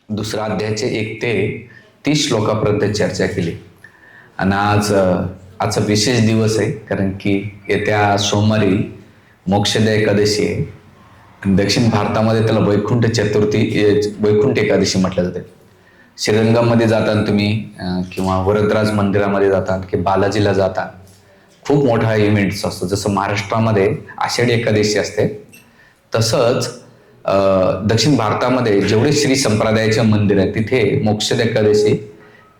दुसऱ्या अध्यायाचे 1 ते 30 श्लोकापर्यंत चर्चा केली. आणि आजचा विशेष दिवस आहे, कारण की येत्या सोमवारी मोक्षदा एकादशी आहे. दक्षिण भारतामध्ये त्याला वैकुंठ चतुर्थी, वैकुंठ एकादशी म्हटलं जाते. श्रीरंगामध्ये जाताना तुम्ही किंवा वरदराज मंदिरामध्ये जातात की बालाजीला जाता, खूप मोठा इव्हेंट्स असतो. जसं महाराष्ट्रामध्ये आषाढी एकादशी असते, तसंच दक्षिण भारतामध्ये जेवढे श्री संप्रदायाचे मंदिर आहेत तिथे मोक्षदा एकादशी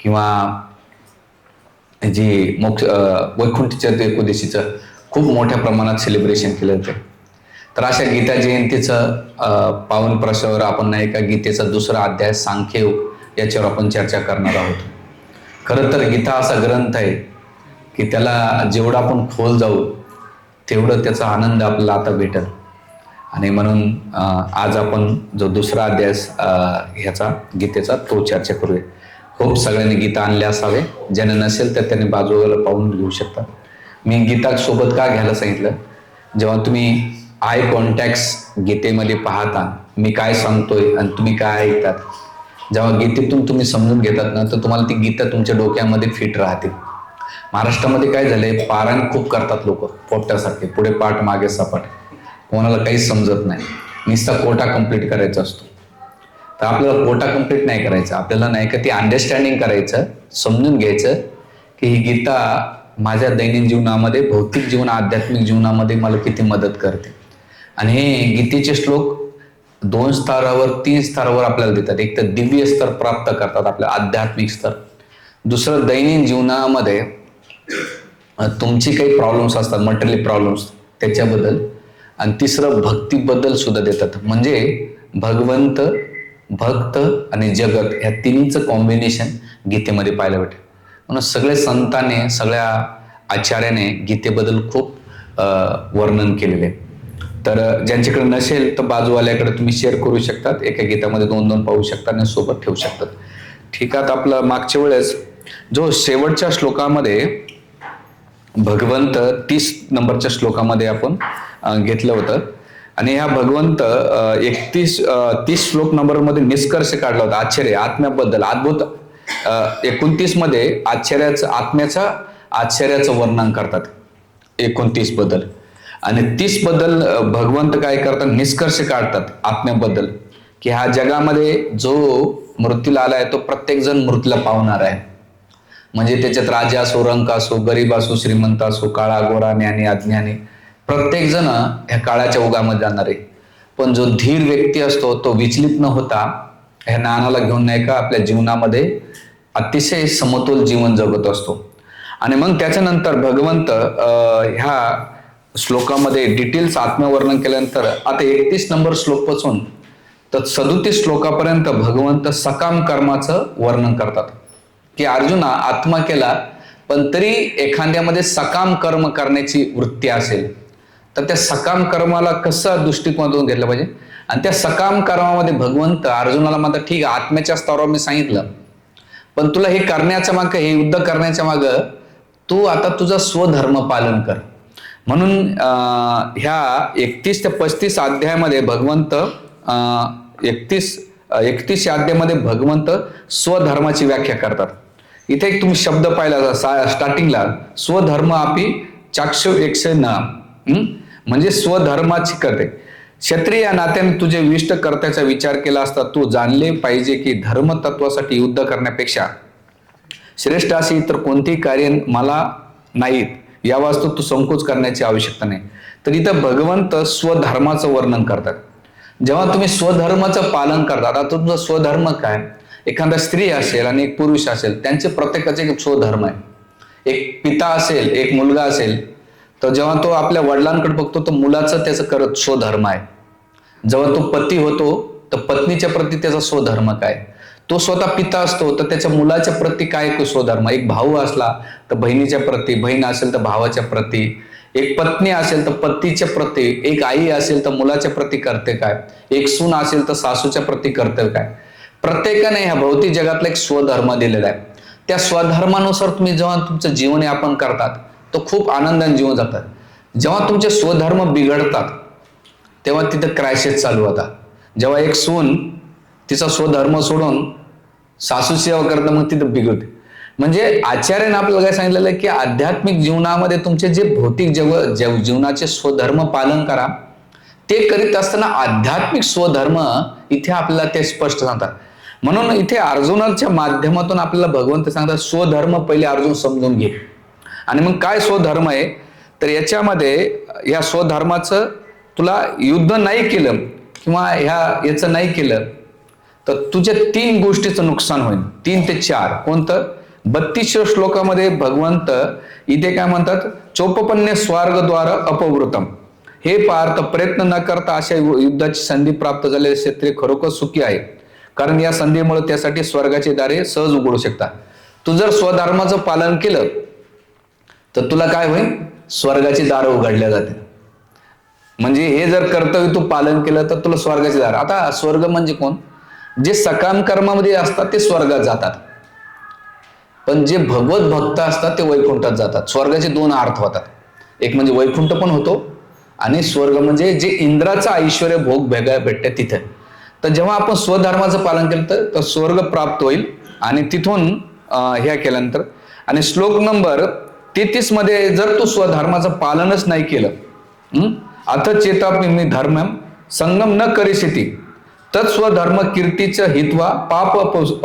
किंवा जी वैकुंठ एकादशीचं खूप मोठ्या प्रमाणात सेलिब्रेशन केलं जातं. तर अशा गीता जयंतीचं पावन प्रसंगावर आपण नाही का गीतेचा दुसरा अध्याय सांख्ययोग याच्यावर आपण चर्चा करणार आहोत. खरं तर गीता असा ग्रंथ आहे की त्याला जेवढा आपण खोल जाऊ तेवढं त्याचा आनंद आपल्याला आता भेटेल. आणि म्हणून आज आपण जो दुसरा अध्याय ह्याचा गीतेचा तो चर्चा करूया. खूप सगळ्यांनी गीता आणल्या असावे, ज्याने नसेल तर त्याने बाजूला पाहून घेऊ शकता. मी गीता सोबत का घ्यायला सांगितलं, जेव्हा तुम्ही आय कॉन्टॅक्ट गीतेमध्ये पाहता मी काय सांगतोय आणि तुम्ही काय ऐकतात, जेव्हा गीतेतून तुम्ही समजून घेतात ना, तर तुम्हाला ती गीता तुमच्या डोक्यामध्ये फिट राहते. महाराष्ट्रामध्ये काय झालंय, पारायण खूप करतात लोक पोपट्यासारखे, पुढे पाठ मागे सपाट, कोणाला काहीच समजत नाही, नुसता कोटा कंप्लीट करायचा असतो. तर आपल्याला कोटा कंप्लीट नाही करायचं, आपल्याला नाही का ती अंडरस्टँडिंग करायचं, समजून घ्यायचं की ही गीता माझ्या दैनंदिन जीवनामध्ये, भौतिक जीवन, आध्यात्मिक जीवनामध्ये मला किती मदत करते. आणि हे गीतेचे श्लोक 2 स्तरावर 3 स्तरावर आपल्याला देतात. एक तर दिव्य स्तर प्राप्त करतात, आपल्या आध्यात्मिक स्तर. दुसरं दैनंदिन जीवनामध्ये तुमची काही प्रॉब्लेम्स असतात, मटेरियल प्रॉब्लेम्स त्याच्याबद्दल. आणि तिसरं भक्तीबद्दल सुद्धा देतात. म्हणजे भगवंत, भक्त आणि जगत ह्या तिन्हीचं कॉम्बिनेशन गीतेमध्ये पाहायला भेटेल. म्हणून सगळे संतांनी, सगळ्या आचार्याने गीतेबद्दल खूप वर्णन केलेले. तर ज्यांच्याकडे नसेल तर बाजूवाल्याकडे तुम्ही शेअर करू शकतात, एका गीतामध्ये 2-2 पाहू शकता आणि सोबत ठेवू शकतात. ठीक आहे. आपलं मागच्या वेळेस जो शेवटच्या श्लोकामध्ये भगवंत 30 नंबरच्या श्लोकामध्ये आपण घेतलं होतं, आणि ह्या भगवंत 30 श्लोक नंबरमध्ये निष्कर्ष काढला होता आश्चर्य आत्म्याबद्दल. अद्भुत 29 मध्ये आत्म्याचा आश्चर्याचं वर्णन करतात 29 बद्दल. आणि 30 बद्दल भगवंत काय करतात, निष्कर्ष काढतात आत्म्याबद्दल की ह्या जगामध्ये जो मृत्यूला आलाय तो प्रत्येक जण मृत्यूला पावणार आहे. म्हणजे त्याच्यात राजा असो, रंक असो, गरीब असो, श्रीमंत असो, काळा गोरा, ज्ञानी अज्ञानी, प्रत्येक जण ह्या काळाच्या ओघामध्ये जाणार आहे. पण जो धीर व्यक्ती असतो तो विचलित न होता ह्या ज्ञानाला घेऊन नाही का आपल्या जीवनामध्ये अतिशय समतोल जीवन जगत असतो. आणि मग त्याच्यानंतर भगवंत ह्या श्लोकामध्ये डिटेल्स आत्मवर्णन केल्यानंतर आता 31 नंबर श्लोक पासून तर 37 श्लोकापर्यंत भगवंत सकाम कर्माचं वर्णन करतात की अर्जुना आत्मा केला पण तरी एखाद्यामध्ये सकाम कर्म करण्याची वृत्ती असेल तर त्या सकाम कर्माला कसं दृष्टिकोनातून घेतलं पाहिजे. आणि त्या सकाम कर्मामध्ये भगवंत अर्जुनाला म्हणतात, ठीक आहे आत्म्याच्या स्तरावर मी सांगितलं, पण तुला हे करण्याच्या मागं, हे युद्ध करण्याच्या मागं तू आता तुझा स्वधर्म पालन कर. म्हणून ह्या 31 ते 35 अध्यायामध्ये भगवंत 31 अध्यायामध्ये भगवंत स्वधर्माची व्याख्या करतात. इथे एक तुम्ही शब्द पाहिला स्टार्टिंगला, स्वधर्म आपी चाक्षुष न, म्हणजे स्वधर्माची करते. क्षत्रिय नात्याने तुझे विष्ट कर्त्याचा विचार केला असता तू जाणले पाहिजे की धर्मतत्वासाठी युद्ध करण्यापेक्षा श्रेष्ठ अशी इतर कोणतेही कार्य मला नाहीत, या वास्तू तू संकोच करण्याची आवश्यकता नाही. तर इथं भगवंत स्वधर्माचं वर्णन करतात. जेव्हा तुम्ही स्वधर्माचं पालन करता, आता तुमचा स्वधर्म काय, एखादा स्त्री असेल आणि एक पुरुष असेल, त्यांचे प्रत्येकाचे एक स्वधर्म आहे. एक पिता असेल, एक मुलगा असेल, तर जेव्हा तो आपल्या वडिलांकडे बघतो तर मुलाचं त्याचं करत स्वधर्म आहे. जेव्हा तो पती होतो तर पत्नीच्या प्रती त्याचा स्वधर्म काय, तो स्वतः पिता असतो तर त्याच्या मुलाच्या प्रती काय स्वधर्म. एक भाऊ असला तर बहिणीच्या प्रती, बहीण असेल तर भावाच्या प्रती, एक पत्नी असेल तर पतीच्या प्रती, एक आई असेल तर मुलाच्या प्रती कर्तव्य काय, एक सून असेल तर सासूच्या प्रती कर्तव्य काय. प्रत्येकाने ह्या भौतिक जगातला एक स्वधर्म दिलेला आहे. त्या स्वधर्मानुसार तुम्ही जेव्हा तुमचं जीवन यापन करतात तो खूप आनंदाने जीवन जातात. जेव्हा तुमचे स्वधर्म बिघडतात तेव्हा तिथं क्रायसिस चालू होता. जेव्हा एक सून तिचा स्वधर्म सोडून सासू सेवा करतं, मग तिथं बिघडते. म्हणजे आचार्याने आपल्याला काय सांगितलेलं आहे की आध्यात्मिक जीवनामध्ये तुमचे जे भौतिक जीवनाचे स्वधर्म पालन करा. ते करीत असताना आध्यात्मिक स्वधर्म इथे आपल्याला ते स्पष्ट सांगतात. म्हणून इथे अर्जुनाच्या माध्यमातून आपल्याला भगवंत सांगतात स्वधर्म पहिले अर्जुन समजून घे. आणि मग काय स्वधर्म आहे, तर याच्यामध्ये या स्वधर्माचं तुला युद्ध नाही केलं किंवा याचं नाही केलं तर तुझ्या 3 गोष्टीचं नुकसान होईल. 3 ते 4 कोणतं? 32 श्लोकामध्ये भगवंत इथे काय म्हणतात, चोपपन्य स्वर्गद्वार अपवृतम. हे पार्थ, प्रयत्न न करता अशा युद्धाची संधी प्राप्त झालेले क्षेत्रीय खरोखर सुखी आहे, कारण या संधीमुळे त्यासाठी स्वर्गाची दारे सहज उघडू शकतात. तू जर स्वधर्माचं पालन केलं तर तुला काय होईल, स्वर्गाची दारं उघडल्या जाते. म्हणजे हे जर कर्तव्य तू पालन केलं तर तुला स्वर्गाची दार. आता स्वर्ग म्हणजे कोण? जे सकाम कर्मामध्ये असतात ते स्वर्गात जातात, पण जे भगवत भक्त असतात ते वैकुंठात जातात. स्वर्गाचे 2 अर्थ होतात. एक म्हणजे वैकुंठ पण होतो आणि स्वर्ग म्हणजे जे इंद्राचं ऐश्वर्य भोग भेटते तिथे. तर जेव्हा आपण स्वधर्माचं पालन केलं तर स्वर्ग प्राप्त होईल. आणि तिथून ह्या केल्यानंतर आणि श्लोक नंबर 33 मध्ये जर तू स्वधर्माचं पालनच नाही केलं, अथ चेतापि धर्मम संगम न करिष्यति तत्स्वधर्म कीर्तीचं हित्वा पाप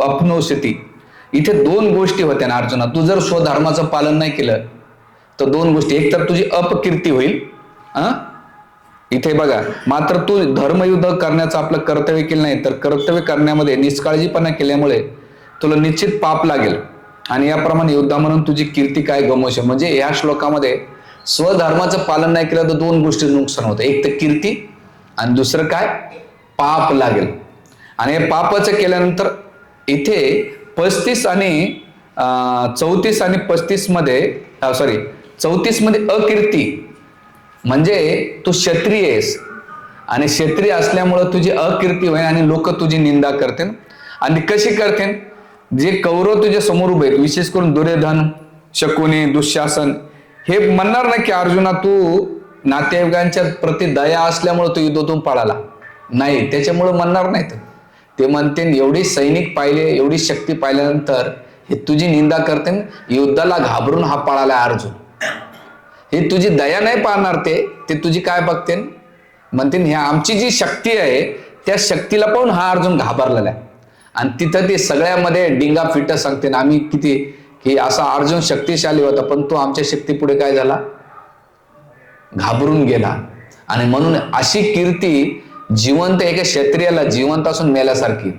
अपनोष्यति. इथे 2 गोष्टी होत्या ना अर्जुना. तू जर स्वधर्माचं पालन नाही केलं तर 2 गोष्टी, एक तर तुझी अपकीर्ती होईल. इथे बघा, मात्र तू धर्मयुद्ध करण्याचं आपलं कर्तव्य केलं नाही तर कर्तव्य करण्यामध्ये निष्काळजीपणा केल्यामुळे तुला निश्चित पाप लागेल आणि याप्रमाणे युद्धा म्हणून तुझी कीर्ती काय गमवशील. म्हणजे या श्लोकामध्ये स्वधर्माचं पालन नाही केलं तर 2 गोष्टी नुकसान होतं. एक तर कीर्ती आणि दुसरं काय, पाप लागेल. आणि हे पापाचं केल्यानंतर इथे 35 आणि 34 आणि 35 मध्ये 34 मध्ये अकीर्ती म्हणजे तू क्षत्रिय आहेस आणि क्षत्रिय असल्यामुळं तुझी अकीर्ती होईल आणि लोक तुझी निंदा करतील. आणि कशी करतील, जे कौरव तुझ्या समोर उभे आहेत, विशेष करून दुर्योधन, शकुनी, दुःशासन, हे म्हणणार नाही की अर्जुना तू नातेवाईकांच्या प्रति दया असल्यामुळे तू युद्धातून पळाला नाही, त्याच्यामुळे म्हणणार नाहीत. ते म्हणते एवढी सैनिक पाहिले, एवढी शक्ती पाहिल्यानंतर हे तुझी निंदा करते, युद्धाला घाबरून हा पळाला अर्जुन. हे तुझी दया नाही पाहणार, ते तुझी काय बघते, म्हणते हे आमची जी शक्ती आहे त्या शक्तीला पाहून हा अर्जुन घाबरलेला आहे. आणि तिथं ते सगळ्यामध्ये डिंगा फिट सांगते ना आम्ही किती की असा अर्जुन शक्तिशाली होता, पण तो आमच्या शक्ती पुढे काय झाला, घाबरून गेला. आणि म्हणून अशी कीर्ती जिवंत एका क्षत्रियाला जिवंत असून मेल्यासारखी.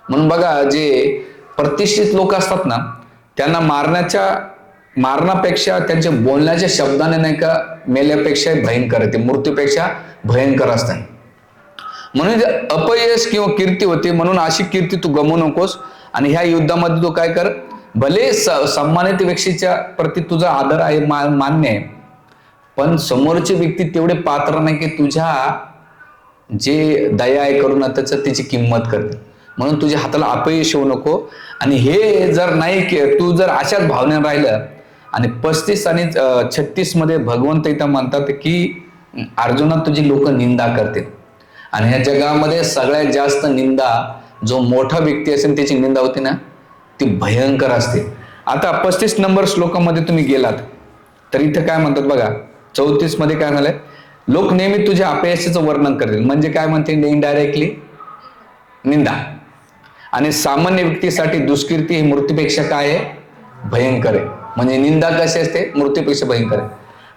म्हणून बघा, जे प्रतिष्ठित लोक असतात ना त्यांना मारण्यापेक्षा त्यांच्या बोलण्याच्या शब्दाने नाही का मेल्यापेक्षा भयंकर आहे, मृत्यूपेक्षा भयंकर असतात. म्हणून अपयश किंवा कीर्ती होते, म्हणून अशी कीर्ती तू गमवू नकोस. आणि ह्या युद्धामध्ये तू काय कर, भले सन्मानित व्यक्तीच्या प्रती तुझा आदर आहे, मान्य आहे, पण समोरची व्यक्ती तेवढे पात्र नाही की तुझ्या जे दया आहे करून त्याची किंमत करते. म्हणून तुझ्या हाताला अपयश येऊ नको. आणि हे जर नाही तू जर अशाच भावनेने राहिलं आणि 35 आणि 36 मध्ये भगवंत इथं म्हणतात की अर्जुना तुझी लोक निंदा करतील. आणि ह्या जगामध्ये सगळ्यात जास्त निंदा जो मोठा व्यक्ती असेल त्याची निंदा होती ना, ती भयंकर असते. आता 35 नंबर श्लोकामध्ये तुम्ही गेलात तर इथं काय म्हणतात बघा, 34 मध्ये काय झालंय, लोक नेहमी तुझ्या अपयशाचं वर्णन करतील. म्हणजे काय म्हणते, इनडायरेक्टली निंदा. आणि सामान्य व्यक्तीसाठी दुष्कीर्ती ही मृत्यूपेक्षा काय आहे, भयंकर आहे. म्हणजे निंदा कशी असते, मृत्यूपेक्षा भयंकर आहे.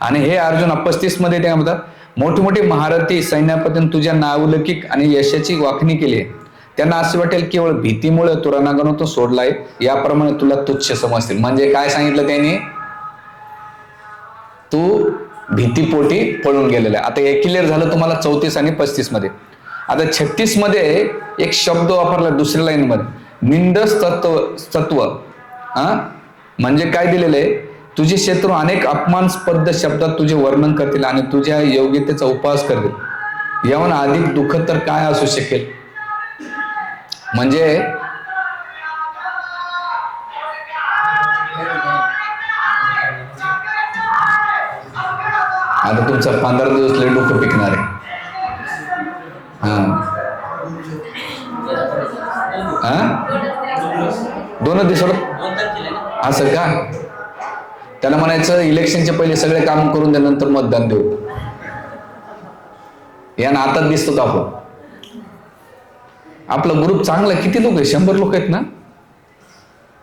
आणि हे अर्जुन 35 मध्ये ते म्हणतात, मोठे मोठे महारथी सैन्यापतीने तुझ्या नावलौकिक आणि यशाची वाखणी केली, त्यांना असे वाटेल केवळ भीतीमुळे तू रणांगणातून सोडलाय, याप्रमाणे तुला तुच्छ समजतील. म्हणजे काय सांगितलं त्यांनी, तू भीतीपोटी पळून गेलेला. आता हे क्लिअर झालं तुम्हाला 34 आणि 35 मध्ये. आता 36 मध्ये एक शब्द वापरला दुसऱ्या लाईन मध्ये, निंदस्तत्व. म्हणजे काय दिलेलं आहे, तुझे शत्रू अनेक अपमानस्पद शब्दात तुझे वर्णन करतील आणि तुझ्या योग्यतेचा उपहास करतील, याहून अधिक दुःख तर काय असू शकेल. म्हणजे आता तुमचा 15 दिवस लय डोकं पिकणार आहे. दोनच दिवसाला असं का? त्याला म्हणायचं इलेक्शनच्या पहिले सगळे काम करून द्या, नंतर मतदान देऊ. या नातात दिसतो का आपण? आपला ग्रुप चांगला, किती लोक आहे? 100 लोक आहेत ना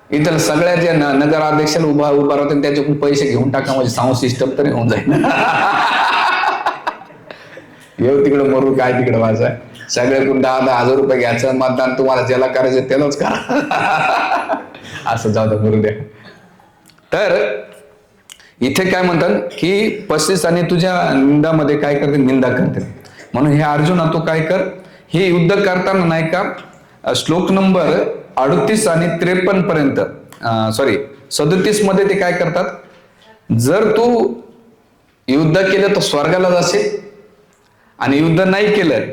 इथं. सगळ्या ज्या नगराध्यक्षाला उभा राहते त्याच्याकडून पैसे घेऊन टाका, म्हणजे साऊंड सिस्टम तरी होऊन जाईल. येऊ तिकडं मरू, काय तिकडं माझं. सगळ्याकडून 10,000 रुपये घ्यायचं, मतदान तुम्हाला ज्याला करायचं त्यालाच करा. असं जाऊ द्या, मरू द्या. तर इथे काय म्हणतात की 35 आणि तुझ्या निंदामध्ये काय करते? निंदा करते. म्हणून हे अर्जुना तू काय कर, हे युद्ध करताना नाही का श्लोक नंबर 38 आणि 53 पर्यंत 37 मध्ये ते काय करतात? जर तू युद्ध केलं तर स्वर्गाला जाशील, आणि युद्ध नाही केलं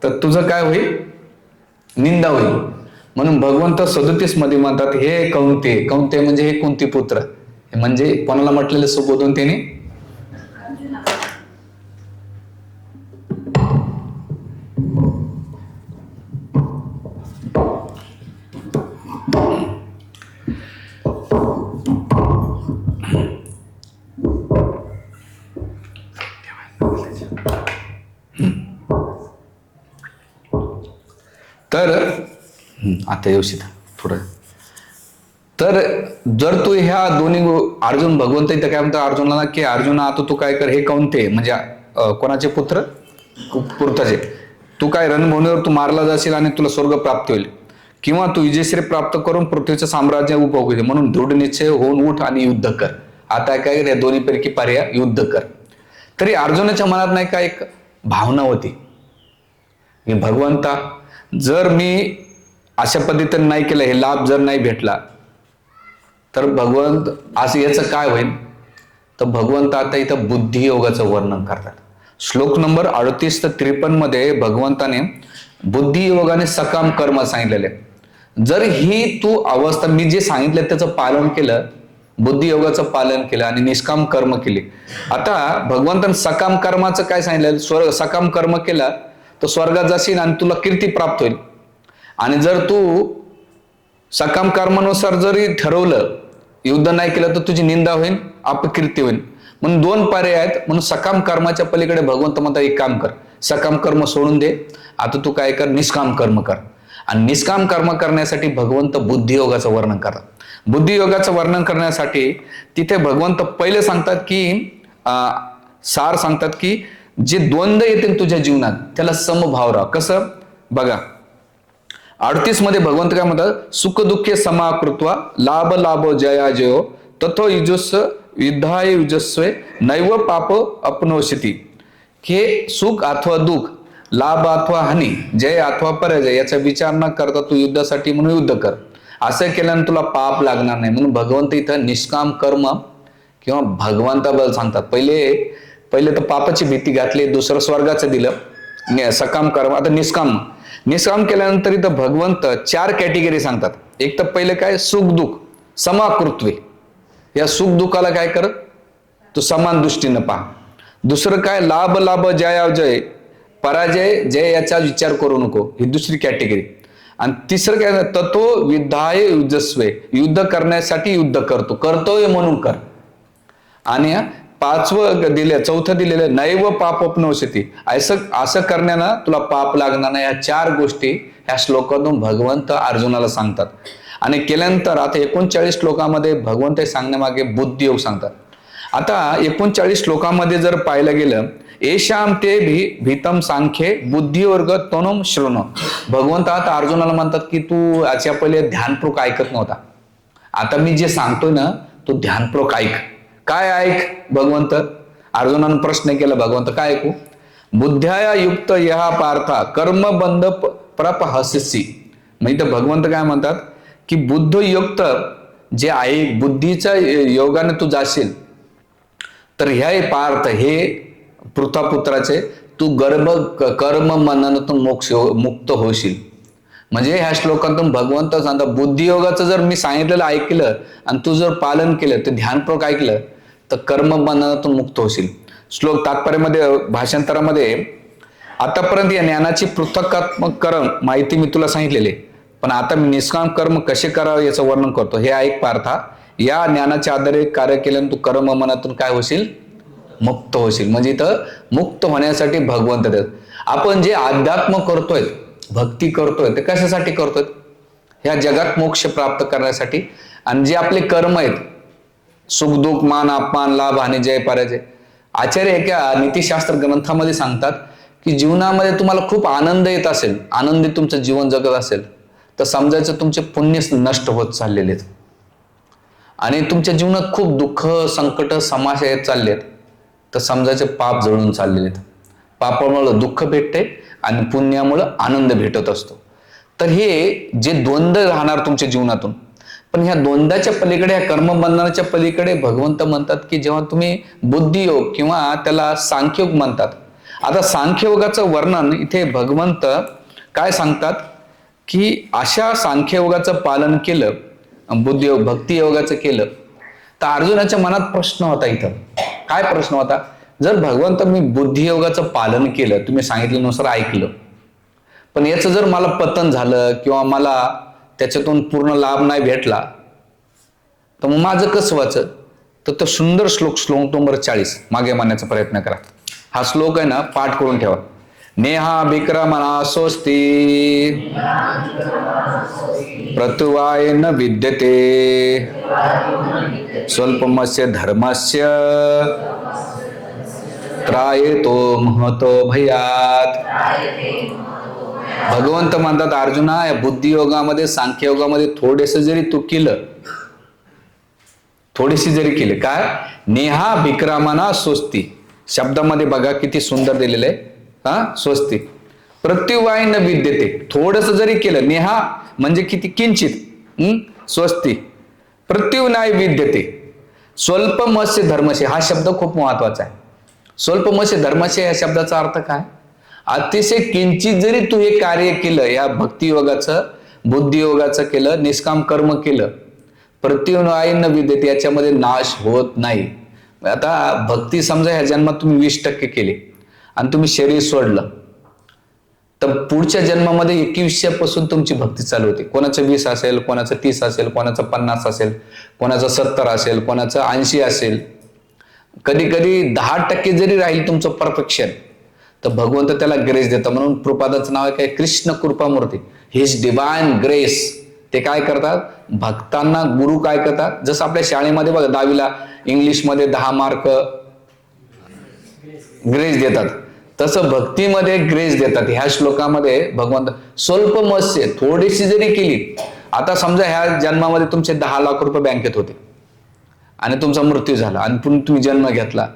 तर तुझं काय होईल? निंदा होईल. म्हणून भगवंत 37 मध्ये म्हणतात, हे कौंते म्हणजे हे कुंती पुत्र, म्हणजे कोणाला म्हटलेलं सुबोधून त्याने? तर आता येऊशित थोडं. तर जर तू ह्या दोन्ही अर्जुन भगवंत इथं काय म्हणतात अर्जुनाला की अर्जुना आता तू काय कर, हे कौंते म्हणजे कोणाचे पुत्र? पुरताचे. तू काय रणभूमीवर तू मारला जाशील आणि तुला स्वर्ग प्राप्त होईल, किंवा तू विजयश्री प्राप्त करून पृथ्वीचं साम्राज्य उपभोग होईल. म्हणून दृढ निश्चय होऊन उठ आणि युद्ध कर. आता काय या दोन्हीपैकी पर्याय युद्ध कर. तरी अर्जुनाच्या मनात नाही का एक भावना होती की भगवंता जर मी अशा पद्धतीने नाही केलं, हे लाभ जर नाही भेटला तर भगवंत असं याचं काय होईल? तर भगवंत आता इथं बुद्धियोगाचं वर्णन करतात. श्लोक नंबर 38 ते 53 मध्ये भगवंताने बुद्धियोगाने सकाम कर्म सांगितलेले. जर ही तू अवस्था मी जे सांगितलं त्याचं पालन केलं, बुद्धियोगाचं पालन केलं आणि निष्काम कर्म केले. आता भगवंताने सकाम कर्माचं काय सांगितलं? सकाम कर्म केला तर स्वर्गात जाशील आणि तुला कीर्ती प्राप्त होईल. आणि जर तू सकाम कर्मानुसार जरी ठरवलं, युद्ध नाही केलं तर तुझी निंदा होईल, अपकीर्ती होईल. म्हणून 2 पर्याय आहेत. म्हणून सकाम कर्माच्या पलीकडे भगवंत म्हणतात एक काम कर, सकाम कर्म सोडून दे, आता तू काय कर, निष्काम कर्म कर. आणि निष्काम कर्म करण्यासाठी भगवंत बुद्धियोगाचं वर्णन करतात. बुद्धियोगाचं वर्णन करण्यासाठी तिथे भगवंत पहिले सांगतात की सार सांगतात की जे द्वंद्व येतील तुझ्या जीवनात त्याला समभाव राहा. कसं बघा, 38 मध्ये भगवंत काय म्हणतात? सुख दुःखे समाकृत्वा लाभ लाभ जया जयो तथो युजस्व युद्धाय युजस्वे नैव पाप अपनोषिती. हे सुख अथवा दुःख, लाभ अथवा हानी, जय अथवा पराजय याचा विचार न करता तू युद्धासाठी म्हणून युद्ध कर. असं केल्यानं तुला पाप लागणार नाही. म्हणून भगवंत इथं निष्काम कर्म किंवा भगवंताबद्दल सांगतात. पहिले तर पापाची भीती घातली, दुसरं स्वर्गाचं दिलं सकाम कर्म. आता निष्काम केल्यानंतर इथं भगवंत 4 कॅटेगरी सांगतात. एक तर पहिले काय, सुख दुःख समाकृत्वे. या सुख दुःखाला काय कर, तू समान दृष्टीनं पहा. दुसरं काय, लाभ लाभ जय जय, पराजय जय याचा विचार करू नको, ही दुसरी कॅटेगरी. आणि तिसरं काय, ततो युद्धाय युजस्वे, युद्ध करण्यासाठी युद्ध करतोय म्हणून कर. आणि चौथं दिलेलं नैव पाप अपनोषती, असं करण्यानं तुला पाप लागणार नाही. या 4 गोष्टी ह्या श्लोकातून भगवंत अर्जुनाला सांगतात. आणि केल्यानंतर आता 39 श्लोकामध्ये भगवंत सांगण्यामागे बुद्धियोग सांगतात. आता 39 श्लोकामध्ये जर पाहिलं गेलं, येशाम ते भीतम सांख्ये बुद्धिवर्ग तनुम शृणु. भगवंत आता अर्जुनाला म्हणतात की तू याच्या पहिले ध्यानपूर्वक ऐकत नव्हता, आता मी जे सांगतोय ना तू ध्यानपूर्वक ऐक. काय ऐक? भगवंत अर्जुनानं प्रश्न केला, भगवंत काय ऐकू? बुद्ध्या युक्त यहा पार्था कर्मबंध प्रपहससी. म्हणजे भगवंत काय म्हणतात की बुद्धयुक्त जे आहे, बुद्धीच्या योगाने तू जाशील तर ह्या पार्थ, हे पृथापुत्राचे तू कर्म मननातून मुक्त होशील. म्हणजे ह्या श्लोकातून भगवंत सांगतात बुद्धियोगाचं जर मी सांगितलेलं ऐकलं आणि तू जर पालन केलं, तर ध्यानपूर्वक ऐकलं तर कर्म बंधनातून मुक्त होशील. श्लोक तात्पर्यामध्ये भाषांतरामध्ये आतापर्यंत या ज्ञानाची पृथकात्मक कर्म माहिती मी तुला सांगितलेली आहे, पण आता मी निष्काम कर्म कसे करावे याचं वर्णन करतो. हे ऐक पार्था, या ज्ञानाच्या आधारे कार्य केल्यानं तू कर्म मनातून काय होशील? मुक्त होशील. म्हणजे इथं मुक्त होण्यासाठी भगवंत देत. आपण जे अध्यात्म करतोय, भक्ती करतोय, ते कशासाठी करतोय? ह्या जगात मोक्ष प्राप्त करण्यासाठी. आणि जे आपले कर्म आहेत, सुखदुःख, मान अपमान, लाभ आणि जय पराजय, आचार्य एका नीतिशास्त्र ग्रंथामध्ये सांगतात की जीवनामध्ये तुम्हाला खूप आनंद येत असेल, आनंदी तुमचं जीवन जगत असेल, तर समजायचं तुमचे पुण्य नष्ट होत चाललेले आहेत. आणि तुमच्या जीवनात खूप दुःख, संकट, समस्या येत चालले आहेत, तर समजायचे पाप जळून चाललेले आहेत. पापामुळे दुःख भेटते आणि पुण्यामुळे आनंद भेटत असतो. तर हे जे द्वंद्व राहणार तुमच्या जीवनातून, पण ह्या द्वंद्वाच्या पलीकडे, ह्या कर्मबंधनाच्या पलीकडे भगवंत म्हणतात की जेव्हा तुम्ही बुद्धियोग किंवा त्याला सांख्ययोग म्हणतात. आता सांख्ययोगाचं वर्णन इथे भगवंत काय सांगतात की अशा सांख्ययोगाचं पालन केलं, बुद्धियोग भक्ती योगाचं केलं, तर अर्जुनाच्या मनात प्रश्न होता. इथं काय प्रश्न होता? जर भगवंत मी बुद्धियोगाचं पालन केलं, तुम्ही सांगितल्यानुसार ऐकलं, पण याचं जर मला पतन झालं किंवा मला त्याच्यातून पूर्ण लाभ नाही भेटला, तर मग माझं कसं व्हायचं? तर तो सुंदर श्लोक नंबर 40 मागे मानण्याचा प्रयत्न करा. हा श्लोक आहे ना, पाठ करून ठेवा. नेहा विक्रमणा स्वस्ती प्रतुवाय न विद्यते स्वल्पमस्य धर्मस्य त्रायतो महतो भयात. भगवंत म्हणतात अर्जुना, या बुद्धियोगामध्ये, सांख्ययोगामध्ये थोडेसे जरी तू केलं, थोडीशी जरी केले, काय? नेहा विक्रमणा स्वस्ती शब्दामध्ये बघा किती सुंदर दिलेलं आहे. स्वस्ती प्रत्युवाय न विद्यते, थोडस जरी केलं, नेहा म्हणजे किती? किंचित. स्वस्ती प्रत्युनाय विद्यते स्वल्पमस्य धर्मस्य, हा शब्द खूप महत्वाचा आहे. स्वल्पमस्य धर्मस्य या शब्दाचा अर्थ काय? अतिशय किंचित जरी तू हे कार्य केलं, या भक्तियोगाचं, बुद्धियोगाचं केलं, निष्काम कर्म केलं, प्रत्युनाय न विद्यते, याच्यामध्ये नाश होत नाही. आता भक्ती समजा ह्या जन्मात तुम्ही 20% केली आणि तुम्ही शरीर सोडलं, तर पुढच्या जन्मामध्ये 21 तुमची भक्ती चालू होती. कोणाचं 20 असेल, कोणाचं 30 असेल, कोणाचं 50 असेल, कोणाचं 70 असेल, कोणाचं 80 असेल, कधी कधी 10% जरी राहील तुमचं परफेक्शन, तर भगवंत त्याला ग्रेस देतं. म्हणून कृपादाचं नाव आहे काय? Krishna Kripamurti, his divine grace. ते काय करतात? भक्तांना गुरु काय करतात? जसं आपल्या शाळेमध्ये बघा 10वीला इंग्लिशमध्ये 10 मार्क ग्रेस देतात, तसं भक्तीमध्ये ग्रेस देतात. ह्या श्लोकामध्ये भगवंत स्वल्पमस्य, थोडीशी जरी केली, आता समजा ह्या जन्मामध्ये तुमचे 10 लाख रुपये बँकेत होते आणि तुमचा मृत्यू झाला आणि पुन्हा तुम्ही जन्म घेतला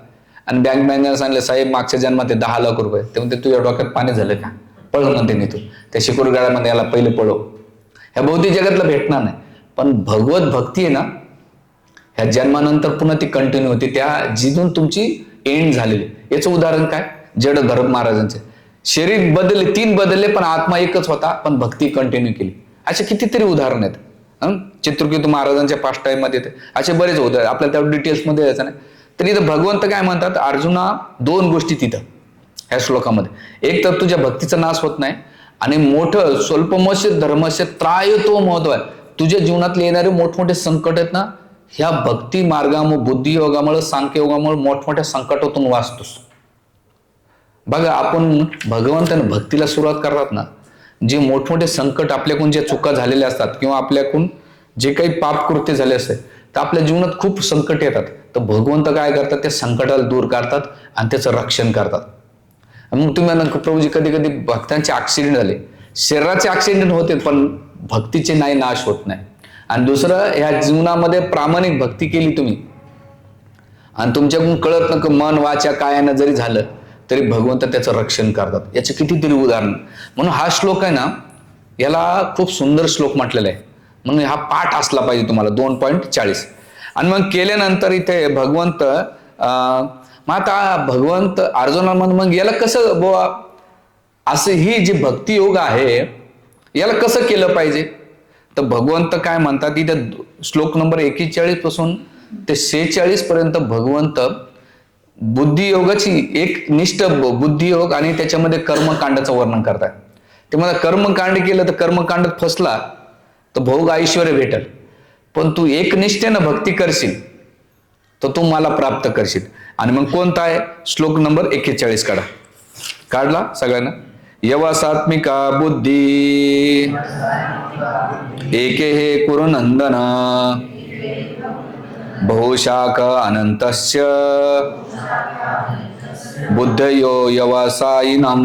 आणि बँक मॅनेजर सांगले, साहेब मागच्या जन्मात 10 लाख रुपये, ते म्हणते तुझ्या डोक्यात पाणी झालं का? पळव म्हणते मी, तू त्या शिकोरी गाड्यामध्ये याला पहिले पळव. ह्या भौतिक जगातला भेटणार नाही, पण भगवत भक्ती आहे ना, ह्या जन्मानंतर पुन्हा ती कंटिन्यू होती, त्या जिथून तुमची एंड झालेली. याचं उदाहरण काय? जड भरत महाराजांचे शरीर बदलले, 3 बदलले, पण आत्मा एकच होता, पण भक्ती कंटिन्यू केली. असे कितीतरी उदाहरण आहेत. चित्रकेतू महाराजांच्या पास्ट टाइम मध्ये असे बरेच उदाहरण, आपल्याला त्या डिटेल्स मध्ये यायचं नाही. तर इथं भगवंत काय म्हणतात, अर्जुना 2 गोष्टी तिथं ह्या श्लोकामध्ये. एक तर तुझ्या भक्तीचा नाश होत नाही, आणि मोठं स्वल्पमस्य धर्मस्य त्रायतो महत्व आहे. तुझ्या जीवनातले येणारे मोठमोठे संकट आहेत ना, ह्या भक्ती मार्गामुळे, बुद्धियोगामुळे, सांख्ययोगामुळे मोठमोठ्या संकटातून वाचतोस. बघा, आपण भगवंताने भक्तीला सुरुवात करतात ना, जे मोठमोठे संकट, आपल्याकडून ज्या चुका झालेल्या असतात किंवा आपल्याकडून जे काही पापकृत्य झाले असते, तर आपल्या जीवनात खूप संकट येतात. तर भगवंत काय करतात? त्या संकटाला दूर करतात आणि त्याचं रक्षण करतात. मग तुम्ही म्हणा, प्रभूजी कधी कधी भक्तांचे ऍक्सिडेंट झाले, शरीराचे ऍक्सिडेंट होते, पण भक्तीचे नाही, नाश होत नाही. आणि दुसरं, ह्या जीवनामध्ये प्रामाणिक भक्ती केली तुम्ही आणि तुमच्याकडून कळत नका मन वाचा कायानं जरी झालं, तरी भगवंत त्याचं रक्षण करतात. याचे कितीतरी उदाहरण. म्हणून हा श्लोक आहे ना, याला खूप सुंदर श्लोक म्हटलेला आहे. म्हणून हा पाठ असला पाहिजे तुम्हाला. 2.40. आणि मग केल्यानंतर इथे भगवंत मग आता भगवंत अर्जुनाला मग याला कसं बुवा, असं ही जी भक्ती योग आहे, याला कसं केलं पाहिजे? तर भगवंत काय म्हणतात इथे श्लोक नंबर 41 पासून ते 46 पर्यंत भगवंत बुद्धियोगाची एक निष्ठ बुद्धियोग आणि त्याच्यामध्ये कर्मकांडाचं वर्णन करतात. ते मला कर्मकांड केलं तर कर्मकांडात फसला तर भोग ऐश्वर्य भेटल, पण तू एकनिष्ठेनं भक्ती करशील तर तू मला प्राप्त करशील. आणि मग कोणता आहे? श्लोक नंबर 41 काढा. काढला सगळ्यांना? यवसात्मिका बुद्धी एके हे कुरुनंदन बहुशाख अनंतस्य बुद्धयो यवसायिनम.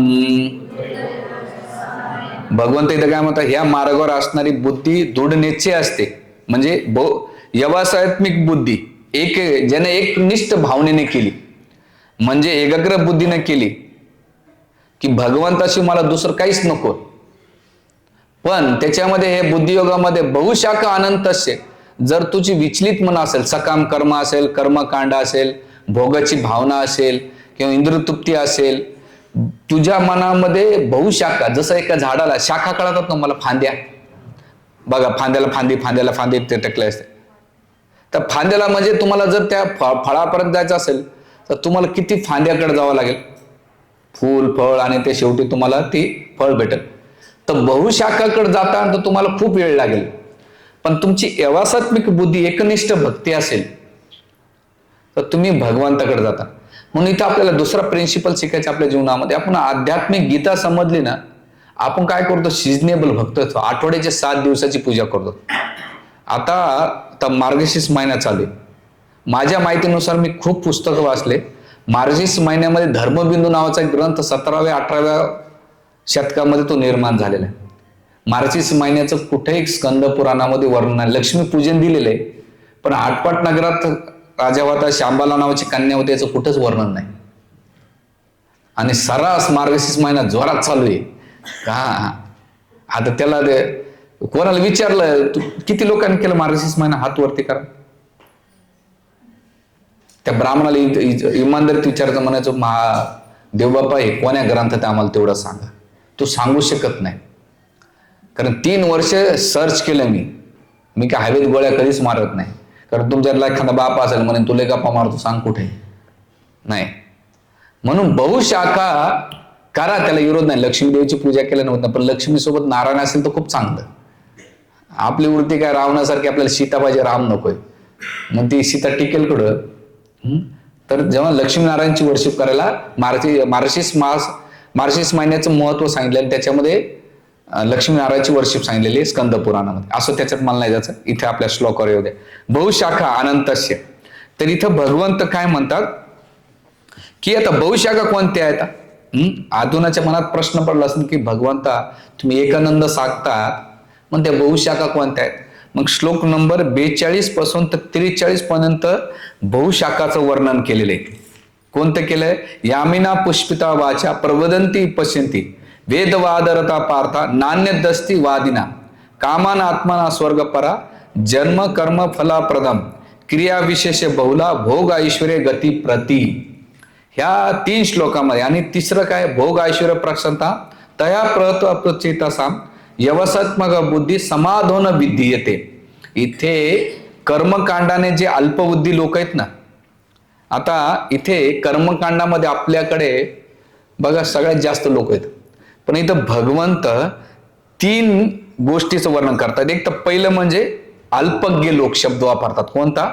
भगवंत इथं काय म्हणतात? ह्या मार्गावर असणारी बुद्धी दृढ निश्चय असते. म्हणजे यवसात्मिक बुद्धी ज्याने एकनिष्ठ भावनेने केली, म्हणजे एकाग्र बुद्धीने केली की भगवंताशी मला दुसरं काहीच नको. पण त्याच्यामध्ये हे बुद्धियोगामध्ये बहुशाखा अनंतस्य, जर तुझी विचलित मन असेल, सकाम कर्म असेल, कर्मकांड असेल, भोगाची भावना असेल किंवा इंद्रियतृप्ती असेल, तुझ्या मनामध्ये बहुशाखा, जसं एका झाडाला शाखा कळतात ना मला, फांद्या बघा, फांद्याला फांदी, फांद्याला फांदी ते टाकले असते. तर फांद्याला म्हणजे तुम्हाला जर त्या फळापर्यंत जायचं असेल तर तुम्हाला किती फांद्याकडे जावं लागेल, फूल फळ, आणि ते शेवटी तुम्हाला ती फळ भेटेल. तर बहुशाखाकडे जाता तर तुम्हाला खूप वेळ लागेल. पण तुमची यवसात्मिक बुद्धी एकनिष्ठ भक्ती असेल तर तुम्ही भगवंताकडे जाता. म्हणून इथं आपल्याला दुसरा प्रिन्सिपल शिकायचा आपल्या जीवनामध्ये. आपण आध्यात्मिक गीता समजली ना, आपण काय करतो? सिजनेबल भक्त होतो. आठवड्याच्या 7 दिवसाची पूजा करतो. आता मार्गशीर्ष महिना चालू आहे. माझ्या माहितीनुसार मी खूप पुस्तकं वाचले. मार्गशीर्ष महिन्यामध्ये धर्मबिंदू नावाचा एक ग्रंथ 17व्या-18व्या शतकामध्ये तो निर्माण झालेला आहे. मार्गशीर्ष महिन्याचं कुठेही स्कंद पुराणामध्ये वर्णन आहे. लक्ष्मीपूजन दिलेलं आहे, पण आटपाट नगरात राजा होता, शांबाला नावाची कन्या होती, याचं कुठंच वर्णन नाही. आणि सर्रास मार्गशीर्ष महिना जोरात चालू आहे का? आता त्याला कोणाला विचारलं किती लोकांनी केलं मार्गशीर्ष महिना, हात वरती करा. त्या ब्राह्मणाला इमानदारीत विचारायचं, म्हणायचं देवबापा हे कोण्या ग्रंथात आम्हाला तेवढं सांगा. तू सांगू शकत नाही, कारण 3 वर्ष सर्च केलं मी काय हवेत गोळ्या कधीच मारत नाही. कारण तुमच्यातला एखादा बाप असेल म्हणे तुला गप्पा मारतो, सांग कुठे नाही. म्हणून बहुशाखा करा, त्याला विरोध नाही. लक्ष्मी देवीची पूजा केल्या नव्हतं, पण लक्ष्मी सोबत नारायण असेल तर खूप चांगलं. आपली वृत्ती काय रावणासारखी, आपल्याला सीता पाहिजे, राम नकोय. मग ती सीता टिकेल कुठं? तर जेव्हा लक्ष्मीनारायणची वर्शिप करायला मार्गशीर्ष महिन्याचं महत्व सांगितलं आणि त्याच्यामध्ये लक्ष्मीनारायणची वर्शिप सांगितलेली स्कंद पुराणामध्ये. असं त्याच्यात मला नाही जायचं, इथे आपल्या श्लोकावर येऊ द्या. बहुशाखा अनंतस्य. तर इथं भगवंत काय म्हणतात की आता बहुशाखा कोणत्या आहेत? आधुनाच्या मनात प्रश्न पडला असेल की भगवंता तुम्ही एकानंद सांगतात, मग त्या बहुशाखा कोणत्या आहेत? मग श्लोक नंबर 42 पासून तर 43 पर्यंत बहुशाखाचं वर्णन केलेलं आहे. कोणतं केलंय? यामिना पुष्पिता वाचा प्रवदंती पश्यंती वेदवादरता पार्था नान्यदस्ती वादिना कामान आत्मना स्वर्गपरा जन्म कर्म फलाप्रदम क्रिया विशेष बहुला भोग ऐश्वर्य गती प्रती. ह्या 3 श्लोकामध्ये. आणि तिसरं काय? भोग ऐश्वर्य प्रसन्नता तया प्रत प्रचितासाम यवसात्मक बुद्धी समाधान विधीयते. इथे कर्मकांडाने जे अल्पबुद्धी लोक आहेत ना, आता इथे कर्मकांडामध्ये आपल्याकडे बघा सगळ्यात जास्त लोक आहेत, पण इथं भगवंत 3 गोष्टीचं वर्णन करतात. एक तर पहिलं म्हणजे अल्पज्ञ लोक शब्द वापरतात. कोणता?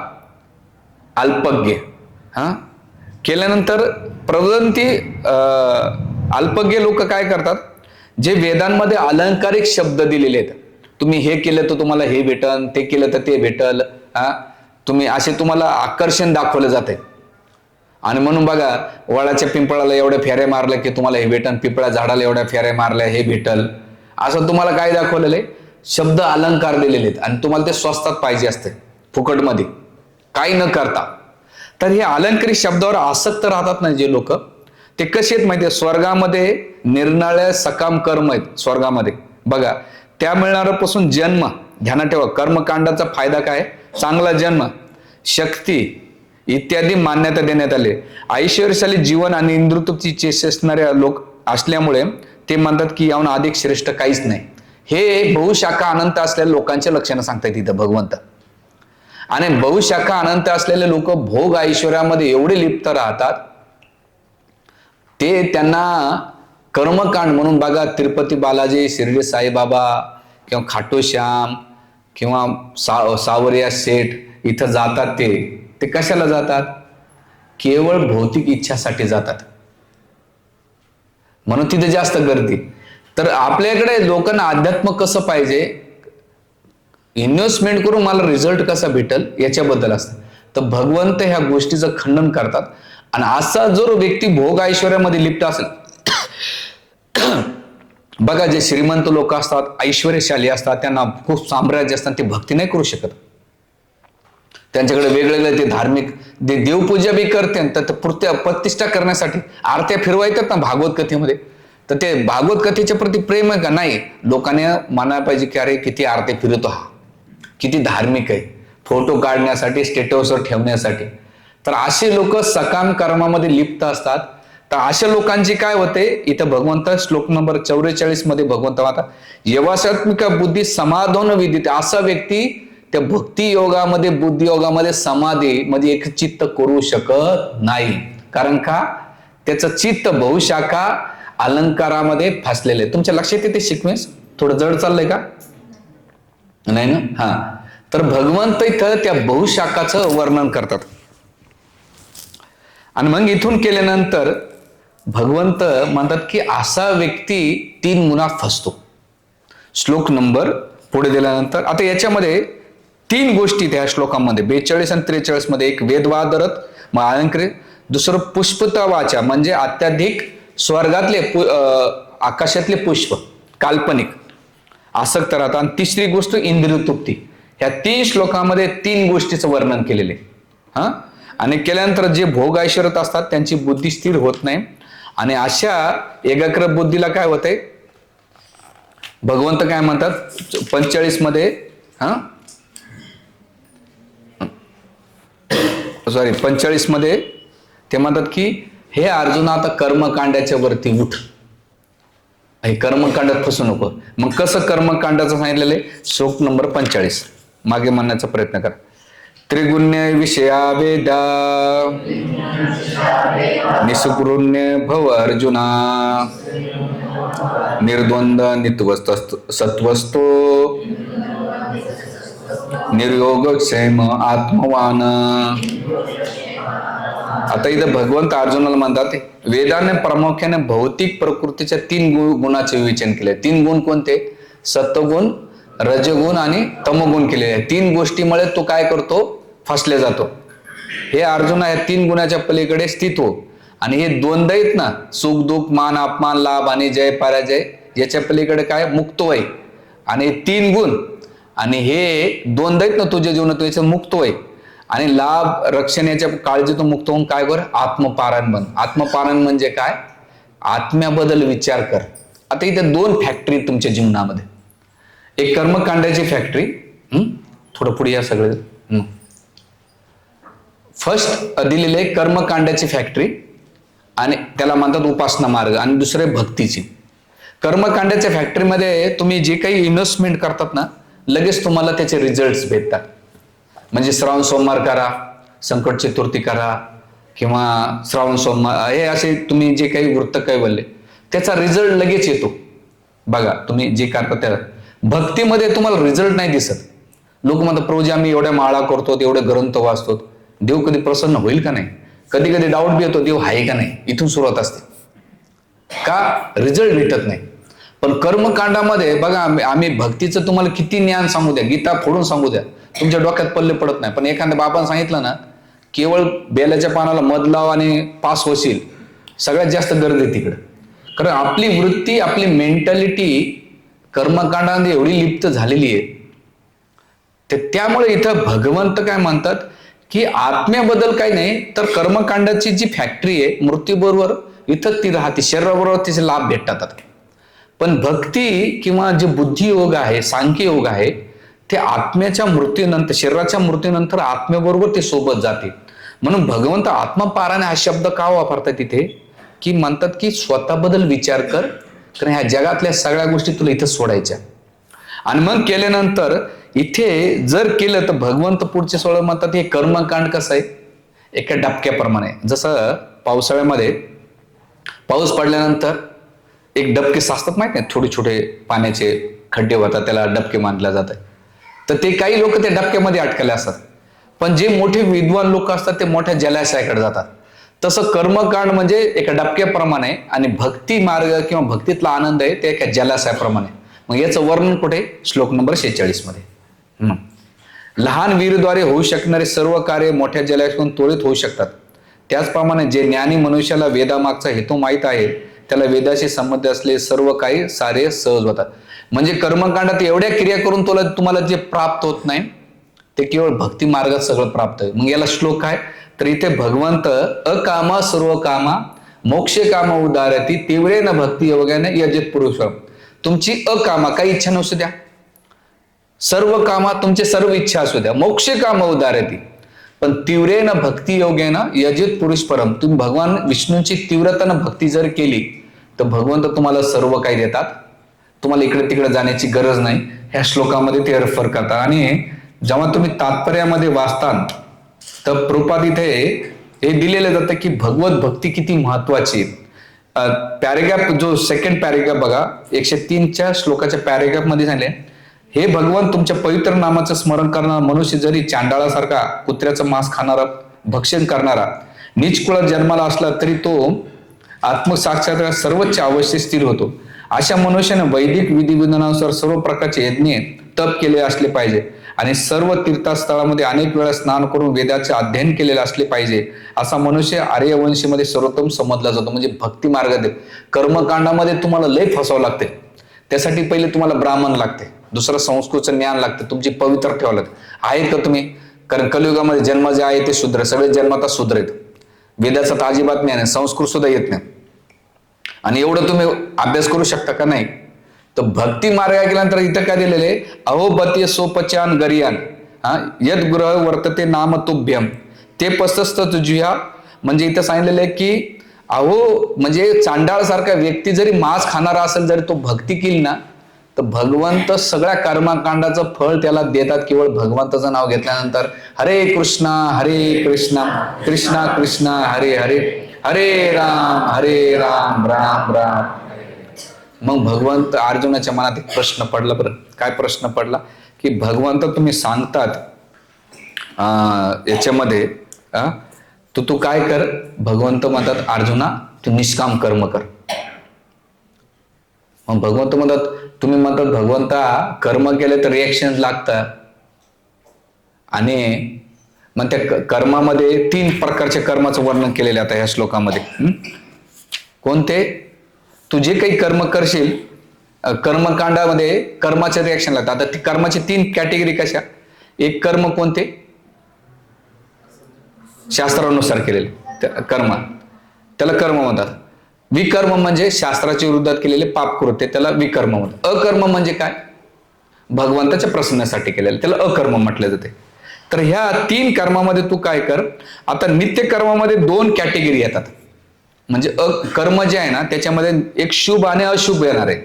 अल्पज्ञ. केल्यानंतर प्रवदंती अल्पज्ञ लोक काय करतात? जे वेदांमध्ये अलंकारिक शब्द दिलेले आहेत, तुम्ही हे केलं तर तुम्हाला हे भेटल, ते केलं तर ते भेटल, तुम्ही असे तुम्हाला आकर्षण दाखवलं जाते. आणि म्हणून बघा, वडाच्या पिंपळाला एवढ्या फेऱ्या मारल्या की तुम्हाला हे भेटल, पिंपळा झाडाला एवढ्या फेऱ्या मारल्या हे भेटल, असं तुम्हाला काय दाखवलेलं आहे? शब्द अलंकार दिलेले आहेत. आणि तुम्हाला ते स्वस्तात पाहिजे असते, फुकटमध्ये काही न करता. तर हे अलंकारिक शब्दावर आसक्त राहतात ना जे लोक, ते कसे आहेत माहिती आहे? स्वर्गामध्ये निरनिराळे सकाम कर्म आहेत स्वर्गामध्ये. बघा, त्या मिळणाऱ्यापासून जन्म, ध्यानात ठेवा, कर्मकांडाचा फायदा काय? चांगला जन्म, शक्ती इत्यादी मान्यता देण्यात आले. ऐश्वर्यशाली जीवन आणि इंद्रियतृप्ती चेष्टणारे लोक असल्यामुळे ते म्हणतात की याहून अधिक श्रेष्ठ काहीच नाही. हे बहुशाखा अनंत असलेल्या लोकांच्या लक्षणं सांगतायत इथं भगवंत. आणि बहुशाखा अनंत असलेले लोक भोग ऐश्वर्यामध्ये एवढे लिप्त राहतात ते त्यांना कर्मकांड म्हणून बघा, तिरुपती बालाजी, शिर्डी साईबाबा किंवा खाटू श्याम किंवा सावरिया शेठ इथं जातात. ते कशाला जातात? केवळ भौतिक इच्छासाठी जातात, म्हणून तिथे जास्त गर्दी. तर आपल्याकडे लोकांना अध्यात्म कसं पाहिजे, इन्व्हेस्टमेंट करून मला रिझल्ट कसा भेटल याच्याबद्दल असतं. तर भगवंत ह्या गोष्टीचं खंडन करतात. आणि असा जर व्यक्ती भोग ऐश्वर्यामध्ये लिप्त असेल, बघा जे श्रीमंत लोक असतात, ऐश्वर्यशाली असतात, त्यांना खूप साम्राज्य असतात, ते भक्ती नाही करू शकत. त्यांच्याकडे वेगवेगळे ते धार्मिक देवपूजा बी करते, तर प्रतिष्ठा करण्यासाठी आरत्या फिरवायतात ना भागवत कथेमध्ये, तर ते भागवत कथेच्या प्रति प्रेम आहे का? नाही. लोकांनी मानायला पाहिजे की अरे किती आरत्या फिरतो हा, किती धार्मिक आहे, फोटो काढण्यासाठी, स्टेटसवर ठेवण्यासाठी. तर असे लोक सकाम कर्मामध्ये लिप्त असतात. तर अशा लोकांची काय होते, इथं भगवंत श्लोक नंबर 44 मध्ये भगवंत म्हणतात, यवासात्मिका बुद्धी समाधान विदित. असा व्यक्ती त्या भक्ती योगामध्ये, बुद्धी योगामध्ये, समाधी मध्ये एक चित्त करू शकत नाही. कारण का? त्याचं चित्त बहुशाखा अलंकारामध्ये फसलेले. तुमच्या लक्षात येते सिक्वेन्स? थोडं जड चाललंय का? नाही ना? हा. तर भगवंत इथं त्या बहुशाखाचं वर्णन करतात. आणि मग इथून केल्यानंतर भगवंत म्हणतात की असा व्यक्ती 3 गुणात फसतो. श्लोक नंबर पुढे दिल्यानंतर आता याच्यामध्ये 3 गोष्टी त्या श्लोकामध्ये 42 आणि 43 मध्ये, एक वेदवादरत मग अलंकृत, दुसरं पुष्पता वाचा म्हणजे अत्याधिक स्वर्गातले आकाशातले पुष्प काल्पनिक आसक्त राहतात, आणि तिसरी गोष्ट इंद्रिय तृप्ती. ह्या 3 श्लोकामध्ये 3 गोष्टीचं वर्णन केलेले. हा. आणि केल्यानंतर जे भोग ऐश्वर्यात असतात त्यांची बुद्धी स्थिर होत नाही, आणि अशा एकाग्र बुद्धीला काय होतंय, भगवंत काय म्हणतात 45 मध्ये, 45 मध्ये ते म्हणतात की हे अर्जुन आता कर्मकांडाच्या वरती उठ, हे कर्मकांडात फसू नको. मग कसं कर्मकांडाचं सांगितलेलं आहे? श्लोक नंबर 45 मागे म्हणण्याचा प्रयत्न करा. त्रिगुण्य विषया वेदा निसुकृण्य भव अर्जुना निर्द्वंद नित्वस्त सत्वस्तो निर्योग क्षेम आत्मवान. आता इथं भगवंत अर्जुनाला म्हणतात, वेदाने प्रामुख्याने भौतिक प्रकृतीच्या 3 गुणाचे विवेचन केले. 3 गुण कोणते? सत्वगुण, रजगुण आणि तमगुण केलेले आहे. 3 गोष्टीमुळे तो काय करतो? फसले जातो. हे अर्जुना या 3 गुणाच्या पलीकडे स्थित हो. आणि हे द्वंद्व आहेत ना, सुख दुःख, मान अपमान, लाभ आणि जय पराजय, याच्या पलीकडे काय? मुक्त वय. आणि 3 गुण आणि हे द्वंद्व आहेत ना तुझ्या जीवनात, याचं मुक्त वय. आणि लाभ रक्षण याच्या काळजीतून मुक्त होऊन काय कर? आत्मपारायण बन. आत्मपारायण म्हणजे काय? आत्म्याबद्दल विचार कर. आता इथे 2 फॅक्टरी तुमच्या जीवनामध्ये, एक कर्मकांडाची फॅक्टरी, थोडं पुढे या सगळे. फर्स्ट दिलेले कर्मकांडाची फॅक्टरी, आणि त्याला म्हणतात उपासना मार्ग, आणि दुसरे भक्तीची. कर्मकांडाच्या फॅक्टरीमध्ये तुम्ही जे काही इन्व्हेस्टमेंट करतात ना, लगेच तुम्हाला त्याचे रिझल्ट भेटतात. म्हणजे श्रावण सोमवार करा, संकट चतुर्थी करा, किंवा श्रावण सोमवार, हे असे तुम्ही जे काही वृत्त काही बोलले त्याचा रिझल्ट लगेच येतो. बघा तुम्ही जे करता त्याला. भक्तीमध्ये तुम्हाला रिझल्ट नाही दिसत. लोक म्हणतात प्रभूजी आम्ही एवढ्या माळा करतो, एवढे ग्रंथ वाचतो, देव कधी प्रसन्न होईल का नाही? कधी कधी डाऊट बी येतो, देव आहे का नाही? इथून सुरुवात असते. का? रिझल्ट भेटत नाही. पण कर्मकांडामध्ये बघा, आम्ही भक्तीचं तुम्हाला किती ज्ञान सांगू द्या, गीता फोडून सांगू द्या, तुमच्या डोक्यात पल्ले पडत नाही. पण एखाद्या बाबांनी सांगितलं ना, केवळ बेलाच्या पानाला मध लाव आणि पास होशील, सगळ्यात जास्त गर्दी तिकडे. कारण आपली वृत्ती, आपली मेंटॅलिटी कर्मकांडामध्ये एवढी लिप्त झालेली आहे. त्यामुळे इथं भगवंत काय म्हणतात की आत्म्याबद्दल काही नाही, तर कर्मकांडाची जी फॅक्टरी आहे मृत्यूबरोबर इथं ती राहते, शरीराबरोबर तिचे लाभ भेटतात. पण भक्ती किंवा जे बुद्धी योग आहे, सांख्य योग आहे, ते आत्म्याच्या मृत्यूनंतर, शरीराच्या मृत्यूनंतर आत्म्याबरोबर ते सोबत जाते. म्हणून भगवंत आत्मपारायण हा शब्द का वापरतात तिथे, की म्हणतात की स्वतःबद्दल विचार कर, कारण ह्या जगातल्या सगळ्या गोष्टी तुला इथं सोडायच्या. आणि मग केल्यानंतर इथे जर केलं तर भगवंत पुढचे 16 म्हणतात हे कर्मकांड कसं आहे, एका डबक्याप्रमाणे. जसं पावसाळ्यामध्ये पाऊस पडल्यानंतर एक डबके साचतात माहित नाही, थोडे छोटे पाण्याचे खड्डे होतात, त्याला डबके मानल्या जातात. तर ते काही लोक त्या डबक्यामध्ये अटकले असतात, पण जे मोठे विद्वान लोक असतात ते मोठ्या जलाशयाकडे जातात. तसं कर्मकांड म्हणजे एका डबक्याप्रमाणे आणि भक्ती मार्ग किंवा भक्तीतला आनंद आहे ते एका जलाशयाप्रमाणे. मग याचं वर्णन कुठे? श्लोक नंबर 46 मध्ये. लहान विहीरद्वारे होऊ शकणारे सर्व कार्य मोठ्या जलाशयातून त्वरित होऊ शकतात. त्याचप्रमाणे जे ज्ञानी मनुष्याला वेदामागचा हेतू माहीत आहे त्याला वेदाशी संबंध असलेले सर्व काही सारे सहज होतात. म्हणजे कर्मकांडात एवढ्या क्रिया करून तुम्हाला जे प्राप्त होत नाही ते केवळ भक्ती मार्गात सगळं प्राप्त आहे. मग याला श्लोक काय? तर इथे भगवंत अकामा सर्व कामा मोक्षे काम उदारती तीव्रेन भक्ती योगाने यजेत पुरुषम. तुमची अकामा काही इच्छा नसू द्या, सर्व कामा तुमचे सर्व इच्छा असू द्या, मोक्षे काम उदारती, पण तीव्रेन भक्ती योगेनं यजित पुरुष परम. तुम्ही भगवान विष्णूंची तीव्रतेनं भक्ती जर केली तर भगवंत तुम्हाला सर्व काही देतात. तुम्हाला इकडे तिकडे जाण्याची गरज नाही. ह्या श्लोकामध्ये ते रेफर करतात. आणि जेव्हा तुम्ही तात्पर्यामध्ये वाचता तर प्रभुपाद इथे हे दिलेलं जातं की भगवत भक्ती किती महत्वाची. पॅरेग्राफ जो सेकंड पॅरेग्राफ बघा, 103च्या श्लोकाच्या पॅरेग्राफ मध्ये सांगले, हे भगवान तुमच्या पवित्र नामाचं स्मरण करणारा मनुष्य जरी चांडाळासारखा कुत्र्याचं मांस खाणारा, भक्षण करणारा, नीचकुळात जन्माला असला तरी तो आत्मसाक्षात्कार सर्वोच्च अवश्य स्थिर होतो. अशा मनुष्याने वैदिक विधिविधानानुसार सर्व प्रकारचे यज्ञ तप केले असले पाहिजे आणि सर्व तीर्थस्थळामध्ये अनेक वेळा स्नान करून वेदाचे अध्ययन केलेले असले पाहिजे. असा मनुष्य आर्यवंशीमध्ये सर्वोत्तम समजला जातो. म्हणजे भक्ती मार्गात कर्मकांडामध्ये तुम्हाला लय फसावं लागते. त्यासाठी पहिले तुम्हाला ब्राह्मण लागते, दुसरं संस्कृतचं ज्ञान लागते, तुमची पवित्र ठेवावं लागते. आहेत का तुम्ही? कारण कलियुगामध्ये जन्म जे आहे ते शूद्र, सगळे जन्मात शूद्र आहेत. वेदाचा तर अजिबात ज्ञान आहे, संस्कृत सुद्धा येत नाही. आणि एवढं तुम्ही अभ्यास करू शकता का? नाही. तर भक्ती मार्ग केल्यानंतर इथं काय दिलेले? अहोबतीय सोपचान गरियान यद ग्रह वर्तते नाम तुभ्यम ते पसस्त तुझ्या. म्हणजे इथं सांगितलेलं आहे की अहो म्हणजे चांडाळ सारखा व्यक्ती जरी मांस खाणारा असेल, जरी तो भक्ती केली ना तर भगवंत सगळ्या कर्मकांडाचं फळ त्याला देतात. केवळ भगवंताचं नाव घेतल्यानंतर हरे कृष्णा कृष्णा कृष्णा हरे हरे, हरे राम राम राम. मग भगवंत अर्जुनाच्या मनात एक प्रश्न पडला. बरं, काय प्रश्न पडला? की भगवंत तुम्ही सांगतात याच्यामध्ये तू काय कर? भगवंत म्हणतात अर्जुना तू निष्काम कर्म कर. मग भगवंत म्हणतात, तुम्ही म्हणतात भगवंता कर्म केले तर रिएक्शन लागतात, आणि मग त्या कर्मामध्ये 3 प्रकारच्या कर्माचं वर्णन केलेलं आता ह्या श्लोकामध्ये. कोणते? तू जे काही कर्म करशील कर्मकांडामध्ये कर्माचे रिएक्शन लागतात. आता ती कर्माची 3 कॅटेगरी कशा? एक कर्म कोणते? शास्त्रानुसार केलेले कर्म, त्याला कर्म म्हणतात. विकर्म म्हणजे शास्त्राच्या विरोधात केलेले पाप कृत्य, त्याला विकर्म म्हणतात. अकर्म म्हणजे काय? भगवंताच्या प्रसन्नासाठी केलेलं, त्याला अकर्म म्हटले जाते. तर ह्या 3 कर्मामध्ये तू काय कर? आता नित्य कर्मामध्ये 2 कॅटेगरी येतात. म्हणजे कर्म जे आहे ना त्याच्यामध्ये एक शुभ आणि अशुभ येणार आहे.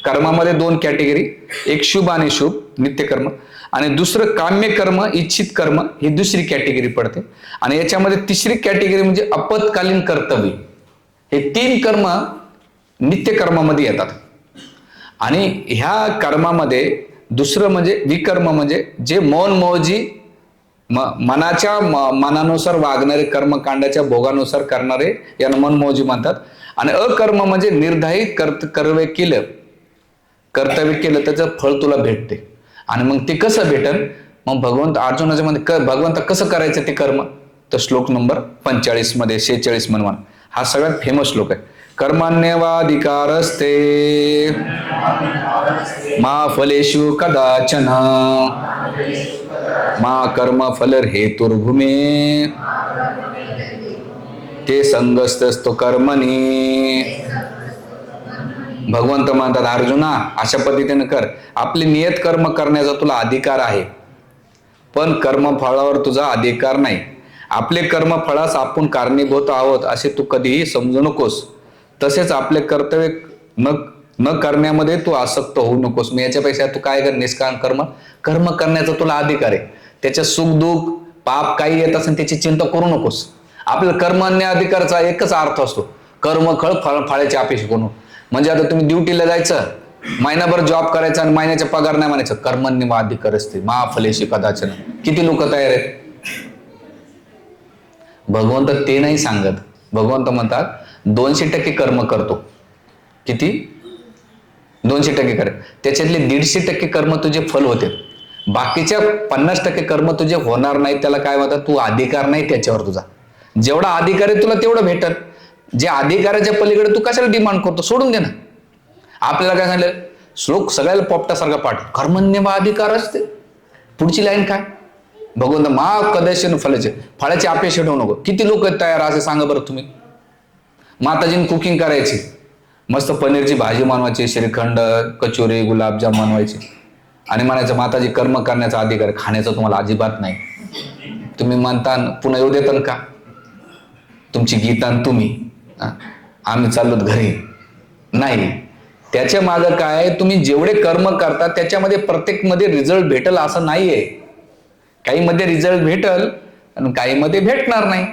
कर्मामध्ये 2 कॅटेगरी, एक शुभ आणि शुभ नित्य कर्म, आणि दुसरं काम्य कर्म, इच्छित कर्म, ही दुसरी कॅटेगरी पडते. आणि याच्यामध्ये तिसरी कॅटेगरी म्हणजे आपत्कालीन कर्तव्य. हे 3 कर्म नित्य कर्मामध्ये येतात. आणि ह्या कर्मामध्ये दुसरं म्हणजे विकर्म, म्हणजे जे मौनमौजी मनाच्या मनानुसार वागणारे, कर्मकांडाच्या भोगानुसार करणारे यांना मनमौजी म्हणतात. आणि अकर्म म्हणजे निर्धारित कर्तव्य केलं त्याचं फळ तुला भेटते. आणि मग ते कसं भेटल? मग भगवंत अर्जुनाच्या मध्ये भगवंत कसं करायचं ते कर्म? तर श्लोक नंबर 45 मध्ये 46 मनवान हा सगळ्यात फेमस श्लोक आहे. कर्मण्यवाधिकारस्ते मा फलेषु कदाचन मा कर्म फलर हेतुर्भूमे ते संगस्तस्तो कर्मणी. भगवंत म्हणतात अर्जुना अशा पद्धतीने कर. आपले नियत कर्म करण्याचा तुला अधिकार आहे, पण कर्मफळावर तुझा अधिकार नाही. आपले कर्मफळास आपण कारणीभूत आहोत असे तू कधीही समजू नकोस. तसेच आपले कर्तव्य न करण्यामध्ये तू आसक्त होऊ नकोस. मी याच्यापेक्षा तू काय कर? निष्काम कर्म करण्याचा तुला अधिकार आहे. त्याच्या सुख दुःख पाप काही येत असेल त्याची चिंता करू नकोस. आपल्या कर्मान्य अधिकारचा एकच अर्थ असतो, कर्मफळ फळाची अपेक्षा करू. म्हणजे आता तुम्ही ड्युटीला जायचं, महिनाभर जॉब करायचा आणि महिन्याचा पगार नाही म्हणायचं. कर्मण्येवाधिकारस्ते मा फलेषु कदाचन. किती लोक तयार आहेत? भगवंत ते नाही सांगत. भगवंत म्हणतात 200% कर्म करतो. किती? 200% कर. त्याच्यातले 150% कर्म तुझे फल होते. बाकीच्या 50% कर्म तुझे होणार नाही. त्याला काय म्हणतात? तू अधिकार नाही त्याच्यावर तुझा. जेवढा अधिकार आहे तुला तेवढं भेटल. जे अधिकाराच्या पलीकडे तू कशाला डिमांड करतो? सोडून दे ना. आपल्याला काय सांगितलं? श्लोक सगळ्याला पोपटासारखा पाठ. कर्मण्येवाधिकार असते. पुढची लाईन काय? भगवंत मा कदाचिन फळाची अपेक्षा ठेवू नको. किती लोक तयार असे सांगा बरं तुम्ही? माताजीने कुकिंग करायची, मस्त पनीरची भाजी मानवायची, श्रीखंड, कचोरी, गुलाबजाम मानवायची आणि म्हणायचं माताजी कर्म करण्याचा अधिकार, खाण्याचा तुम्हाला अजिबात नाही. तुम्ही म्हणता पुन्हा येऊ देता का? तुमची गीता तुम्ही आम्ही चाललोत घरी नाही. त्याच्या मागं काय? तुम्ही जेवढे कर्म करता त्याच्यामध्ये प्रत्येक मध्ये रिझल्ट भेटल असं नाहीये. काही मध्ये रिझल्ट भेटल आणि काही मध्ये भेटणार नाही.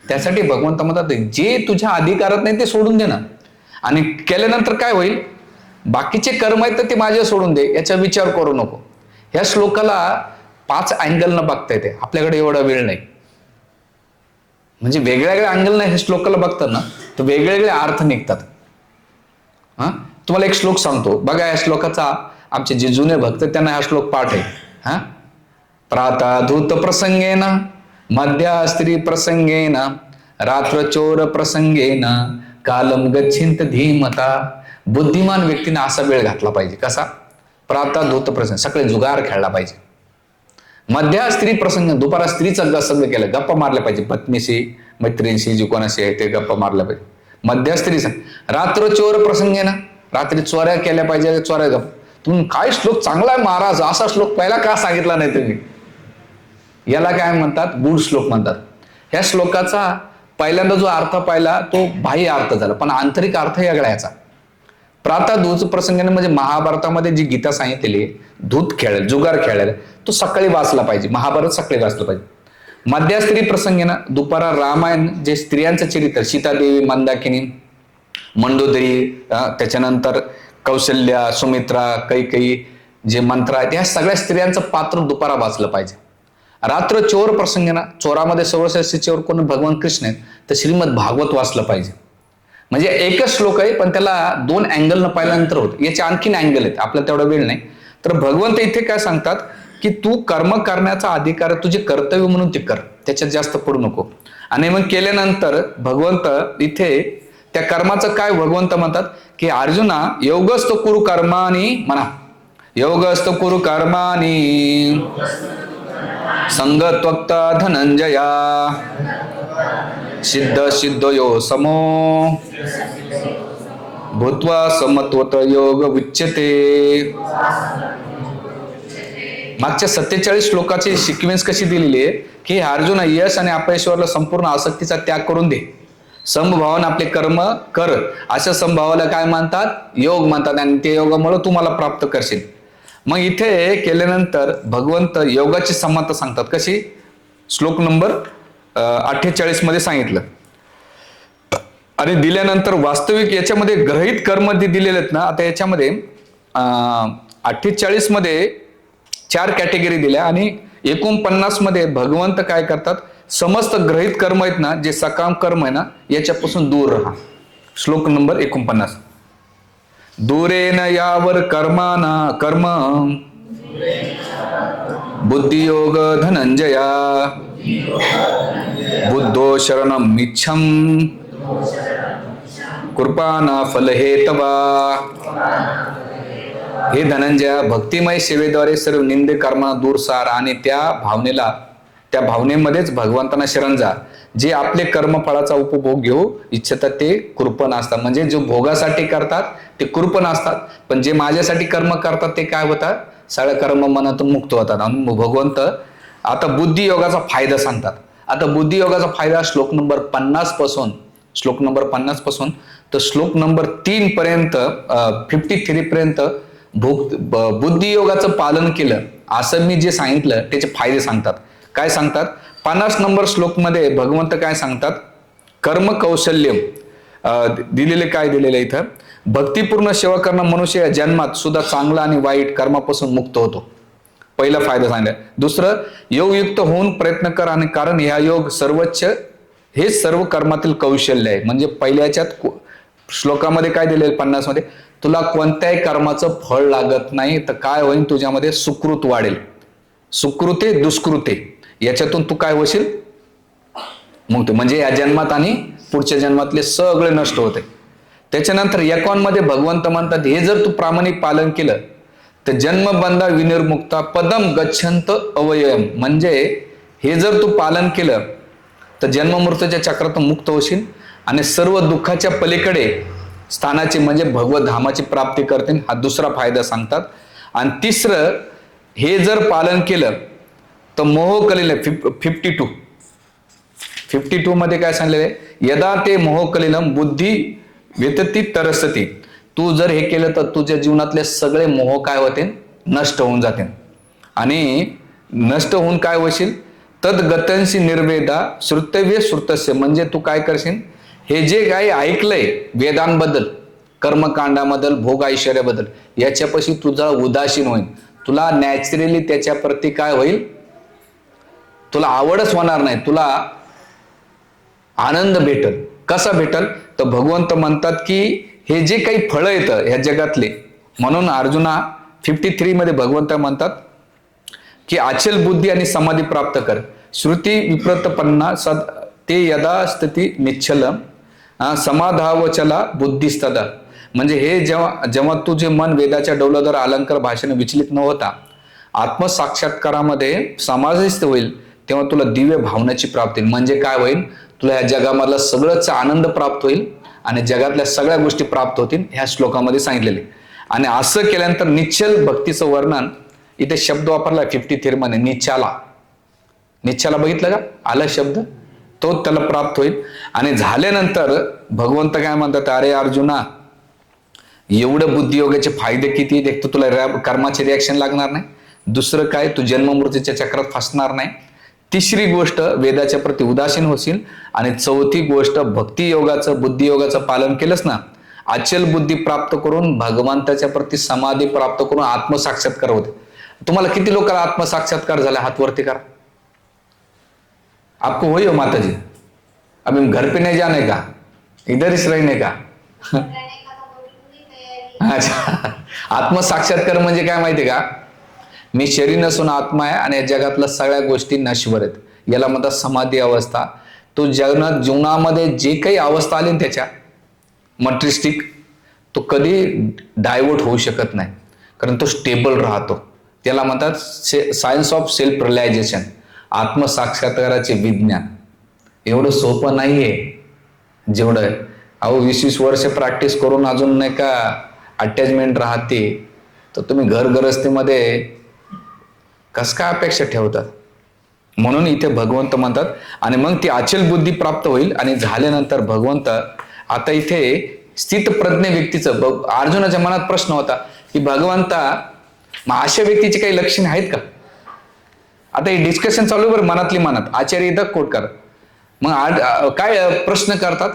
त्यासाठी भगवंत म्हणतात जे तुझ्या अधिकारात नाही ते सोडून दे ना. आणि केल्यानंतर काय होईल? बाकीचे कर्म आहेत तर ते माझे सोडून दे, याचा विचार करू नको. ह्या श्लोकाला 5 अँगलनं बघता येते. आपल्याकडे एवढा वेळ नाही. म्हणजे वेगळ्या अँगलनं हे श्लोकाला बघतात ना तर वेगवेगळे अर्थ निघतात. तुम्हाला एक श्लोक सांगतो बघा. या श्लोकाचा आमचे जे जुने भक्त त्यांना हा श्लोक पाठ आहे. प्रातःधूत प्रसंगेन, मध्या स्त्री प्रसंगेन, रात्र चोर प्रसंगेन, कालम गच्छिंत धीमता. बुद्धिमान व्यक्तीने असा वेळ घातला पाहिजे. कसा? प्रातःधूत प्रसंग, सगळे जुगार खेळला पाहिजे. मध्या स्त्री प्रसंग, दुपारा स्त्रीचा संग केला, गप्पा मारल्या पाहिजे. पत्नीशी, मैत्रिणीशी, जी कोणाशी आहे ते गप्पा मारल्या पाहिजे. मध्या स्त्रीचा. रात्र चोर प्रसंगेन, रात्री चोऱ्या केल्या पाहिजे. चोऱ्या गप्पा. तुम्ही काय श्लोक चांगला आहे महाराज, असा श्लोक पहिला का सांगितला नाही तुम्ही? याला काय म्हणतात? गूढ श्लोक म्हणतात. ह्या श्लोकाचा पहिल्यांदा जो अर्थ पाहिला तो बाह्य अर्थ झाला, पण आंतरिक अर्थ वेगळा याचा. प्रातःधूत प्रसंगाने म्हणजे महाभारतामध्ये जी गीता सांगितलेली धूत खेळेल, जुगार खेळेल, तो सकाळी वाचला पाहिजे. महाभारत सकाळी वाचलं पाहिजे. मध्या स्त्री प्रसंगेनं दुपारा रामायण जे स्त्रियांचं चरित्र, सीतादेवी, मंदाकिनी, मंडोदरी, त्याच्यानंतर कौशल्या, सुमित्रा, कैकेयी जे मंत्र आहेत ह्या सगळ्या स्त्रियांचं पात्र दुपारा वाचलं पाहिजे. रात्र चोर प्रसंगेनं, चोरामध्ये सर्वश्रेष्ठ चोर कोण? भगवान कृष्ण आहेत. तर श्रीमद भागवत वाचलं पाहिजे. म्हणजे एकच श्लोक आहे पण त्याला 2 अँगलनं पाहिल्यानंतर होत. याचे आणखीन अँगल आहेत, आपल्याला तेवढा वेळ नाही. तर भगवंत इथे काय सांगतात की तू कर्म करण्याचा अधिकार तुझे कर्तव्य म्हणून ते कर, त्याच्यात जास्त पडू नको. आणि मग केल्यानंतर भगवंत इथे त्या कर्माचं काय भगवंत म्हणतात की अर्जुना योगस्थ कुरु कर्मानी म्हणा. योगस्थ कुरु कर्मानी संगत्वक्ता धनंजया सिद्ध सिद्धयो समो भूत्वा समत्वत योग उच्यते. मागच्या 47 श्लोकाची सिक्वेन्स कशी दिलेली आहे की अर्जुन यश आणि अपयशावरला संपूर्ण आसक्तीचा त्याग करून दे, समभावाने आपले कर्म कर. अशा समभावाला काय म्हणतात? योग म्हणतात. आणि ते योगामुळे तुम्हाला प्राप्त करशील. मग इथे केल्यानंतर भगवंत योगाची समानता सांगतात. कशी? श्लोक नंबर 48 मध्ये सांगितलं. आणि दिल्यानंतर वास्तविक याच्यामध्ये ग्रहित कर्म जे दिलेले आहेत ना, आता याच्यामध्ये 48 मध्ये 4 कॅटेगरी दिल्या आणि 49 मध्ये भगवंत काय करतात? समस्त ग्रहित कर्म आहेत ना, जे सकाम कर्म आहे ना, याच्यापासून दूर राहा. श्लोक नंबर 49. दूरेन यावर कर्माना कर्म बुद्धियोग धनंजया बुद्धो शरणम इच्छम कृपाना फल हेतवा. हे धनंजया, भक्तिमय सेवेद्वारे सर्व निंदे कर्माना दूर सार आणि त्या भावनेमध्येच भगवंतांना शरण जा. जे आपले कर्मफळाचा उपभोग घेऊ इच्छितात ते कृपण असतात. म्हणजे जो भोगासाठी करतात ते कृपण असतात, पण जे माझ्यासाठी कर्म करतात ते काय होतात? सगळ्या कर्म मनातून मुक्त होतात. आणि भगवंत आता बुद्धी योगाचा फायदा सांगतात. आता बुद्धी योगाचा फायदा श्लोक नंबर 50 पासून तर श्लोक नंबर 3 पर्यंत 53 पर्यंत बुद्धी योगाचं पालन केलं असं मी जे सांगितलं त्याचे फायदे सांगतात. काय सांगतात? 50 नंबर श्लोक मध्ये भगवंत काय सांगतात? कर्म कौशल्य दिलेले काय दिलेलं इथं, भक्तिपूर्ण सेवा करणं मनुष्य या जन्मात सुद्धा चांगला आणि वाईट कर्मापासून मुक्त होतो. पहिला फायदा सांगितला. दुसरं, योगयुक्त होऊन प्रयत्न कर, आणि कारण ह्या योग सर्वोच्च हे सर्व कर्मातील कौशल्य आहे. म्हणजे पहिल्याच्यात श्लोकामध्ये काय दिलेलं 50 मध्ये, तुला कोणत्याही कर्माचं फळ लागत नाही, तर काय होईल, तुझ्यामध्ये सुकृत वाढेल. सुकृते दुष्कृते याच्यातून तू काय होशील, मुक्त. म्हणजे या जन्मात आणि पुढच्या जन्मातले सगळे नष्ट होते. त्याच्यानंतर 51 मध्ये भगवंत म्हणतात, हे जर तू प्रामाणिक पालन केलं तर जन्मबंधा विनिर्मुक्ता पदम गच्छंत अवयम. म्हणजे हे जर तू पालन केलं तर जन्ममृत्यूच्या चक्रातून मुक्त होशील आणि सर्व दुःखाच्या पलीकडे स्थानाची म्हणजे भगवत धामाची प्राप्ती करतील. हा दुसरा फायदा सांगतात. आणि तिसरं, हे जर पालन केलं तर मोह कलिल 52 मध्ये काय सांगलेलं आहे, यदा ते मोह कलिलम बुद्धी व्यतती तरसती. तू जर हे केलं तर तुझ्या जीवनातले सगळे मोह काय होते, नष्ट होऊन जातील. आणि नष्ट होऊन काय होशील, तद्गतंसी निर्वेदा श्रुतव्य श्रुतस्य. म्हणजे तू काय करशील, हे जे काही ऐकलंय वेदांबद्दल, कर्मकांडाबद्दल, भोग ऐश्वर्याबद्दल, याच्यापाशी तुझा उदासीन होईल. तुला नॅचरली त्याच्याप्रती काय होईल, तुला आवडच होणार नाही, तुला आनंद भेटल. कसा भेटल, तर भगवंत म्हणतात की हे जे काही फळं येतं ह्या जगातले, म्हणून अर्जुना 53 मध्ये भगवंत म्हणतात की अचल बुद्धी आणि समाधी प्राप्त कर. श्रुती विप्रतपन्ना सद ते यदा स्थिती निच्छलम समाधावचला बुद्धिस्तदा. म्हणजे हे जेव्हा तुझे मन वेदाच्या डौलदार अलंकार भाषेने विचलित न होता आत्मसाक्षात्कारामध्ये समाधिस्थ होईल, तेव्हा तुला दिव्य भावनाची प्राप्ती. म्हणजे काय होईल, तुला या जगामधला सगळंच आनंद प्राप्त होईल आणि जगातल्या सगळ्या गोष्टी प्राप्त होतील, ह्या श्लोकामध्ये सांगितलेले. आणि असं केल्यानंतर निश्चल भक्तीचं वर्णन इथे शब्द वापरला 53 मध्ये, निच्छाला बघितलं का, आला शब्द, तो त्याला प्राप्त होईल. आणि झाल्यानंतर भगवंत काय म्हणतात, अरे अर्जुना, एवढं बुद्धियोगाचे फायदे किती, एक तर तुला कर्माचे रिॲक्शन लागणार नाही, दुसरं काय, तू जन्ममृत्यूच्या चक्रात फसणार नाही, तिसरी गोष्ट वेदाच्या प्रती उदासीन होशील, आणि चौथी गोष्ट भक्ती योगाचं बुद्धियोगाचं पालन केलंस ना, अचल बुद्धी प्राप्त करून भगवंताच्या प्रती समाधी प्राप्त करून आत्मसाक्षात्कार होते. तुम्हाला किती लोकांना आत्मसाक्षात्कार झाला, हात वरती करा. आपको हुई हो माताजी, अभी घर पे नहीं जाने का, इधर ही रहने का. अच्छा, आत्मसाक्षात्कार म्हणजे काय माहितीये का, मी शरीर नसून आत्मा आहे आणि जगातल्या सगळ्या गोष्टी नश्वर आहेत, याला म्हणतात समाधी अवस्था. तो जीवनामध्ये जे काही अवस्था आली त्याच्या मटेरिस्टिक, तो कधी डायव्हर्ट होऊ शकत नाही, कारण तो स्टेबल राहतो. त्याला म्हणतात सायन्स ऑफ सेल्फ रिअलायझेशन, आत्मसाक्षात्काराचे विज्ञान. एवढं सोपं नाहीये जेवढं आहे. अहो 20-20 वर्ष प्रॅक्टिस करून अजून नाही का अटॅचमेंट राहते, तर तुम्ही घरगृहस्थीमध्ये कस काय अपेक्षा ठेवतात. म्हणून इथे भगवंत म्हणतात, आणि मग ती अचल बुद्धी प्राप्त होईल. आणि झाल्यानंतर भगवंत आता इथे स्थित प्रज्ञ व्यक्तीचं, अर्जुनाच्या मनात प्रश्न होता की भगवंता, मग अशा व्यक्तीची काही लक्षणे आहेत का. आता हे डिस्कशन चालू बरं मनातली मनात, आचार्य इथं कोट कर, मग काय प्रश्न करतात,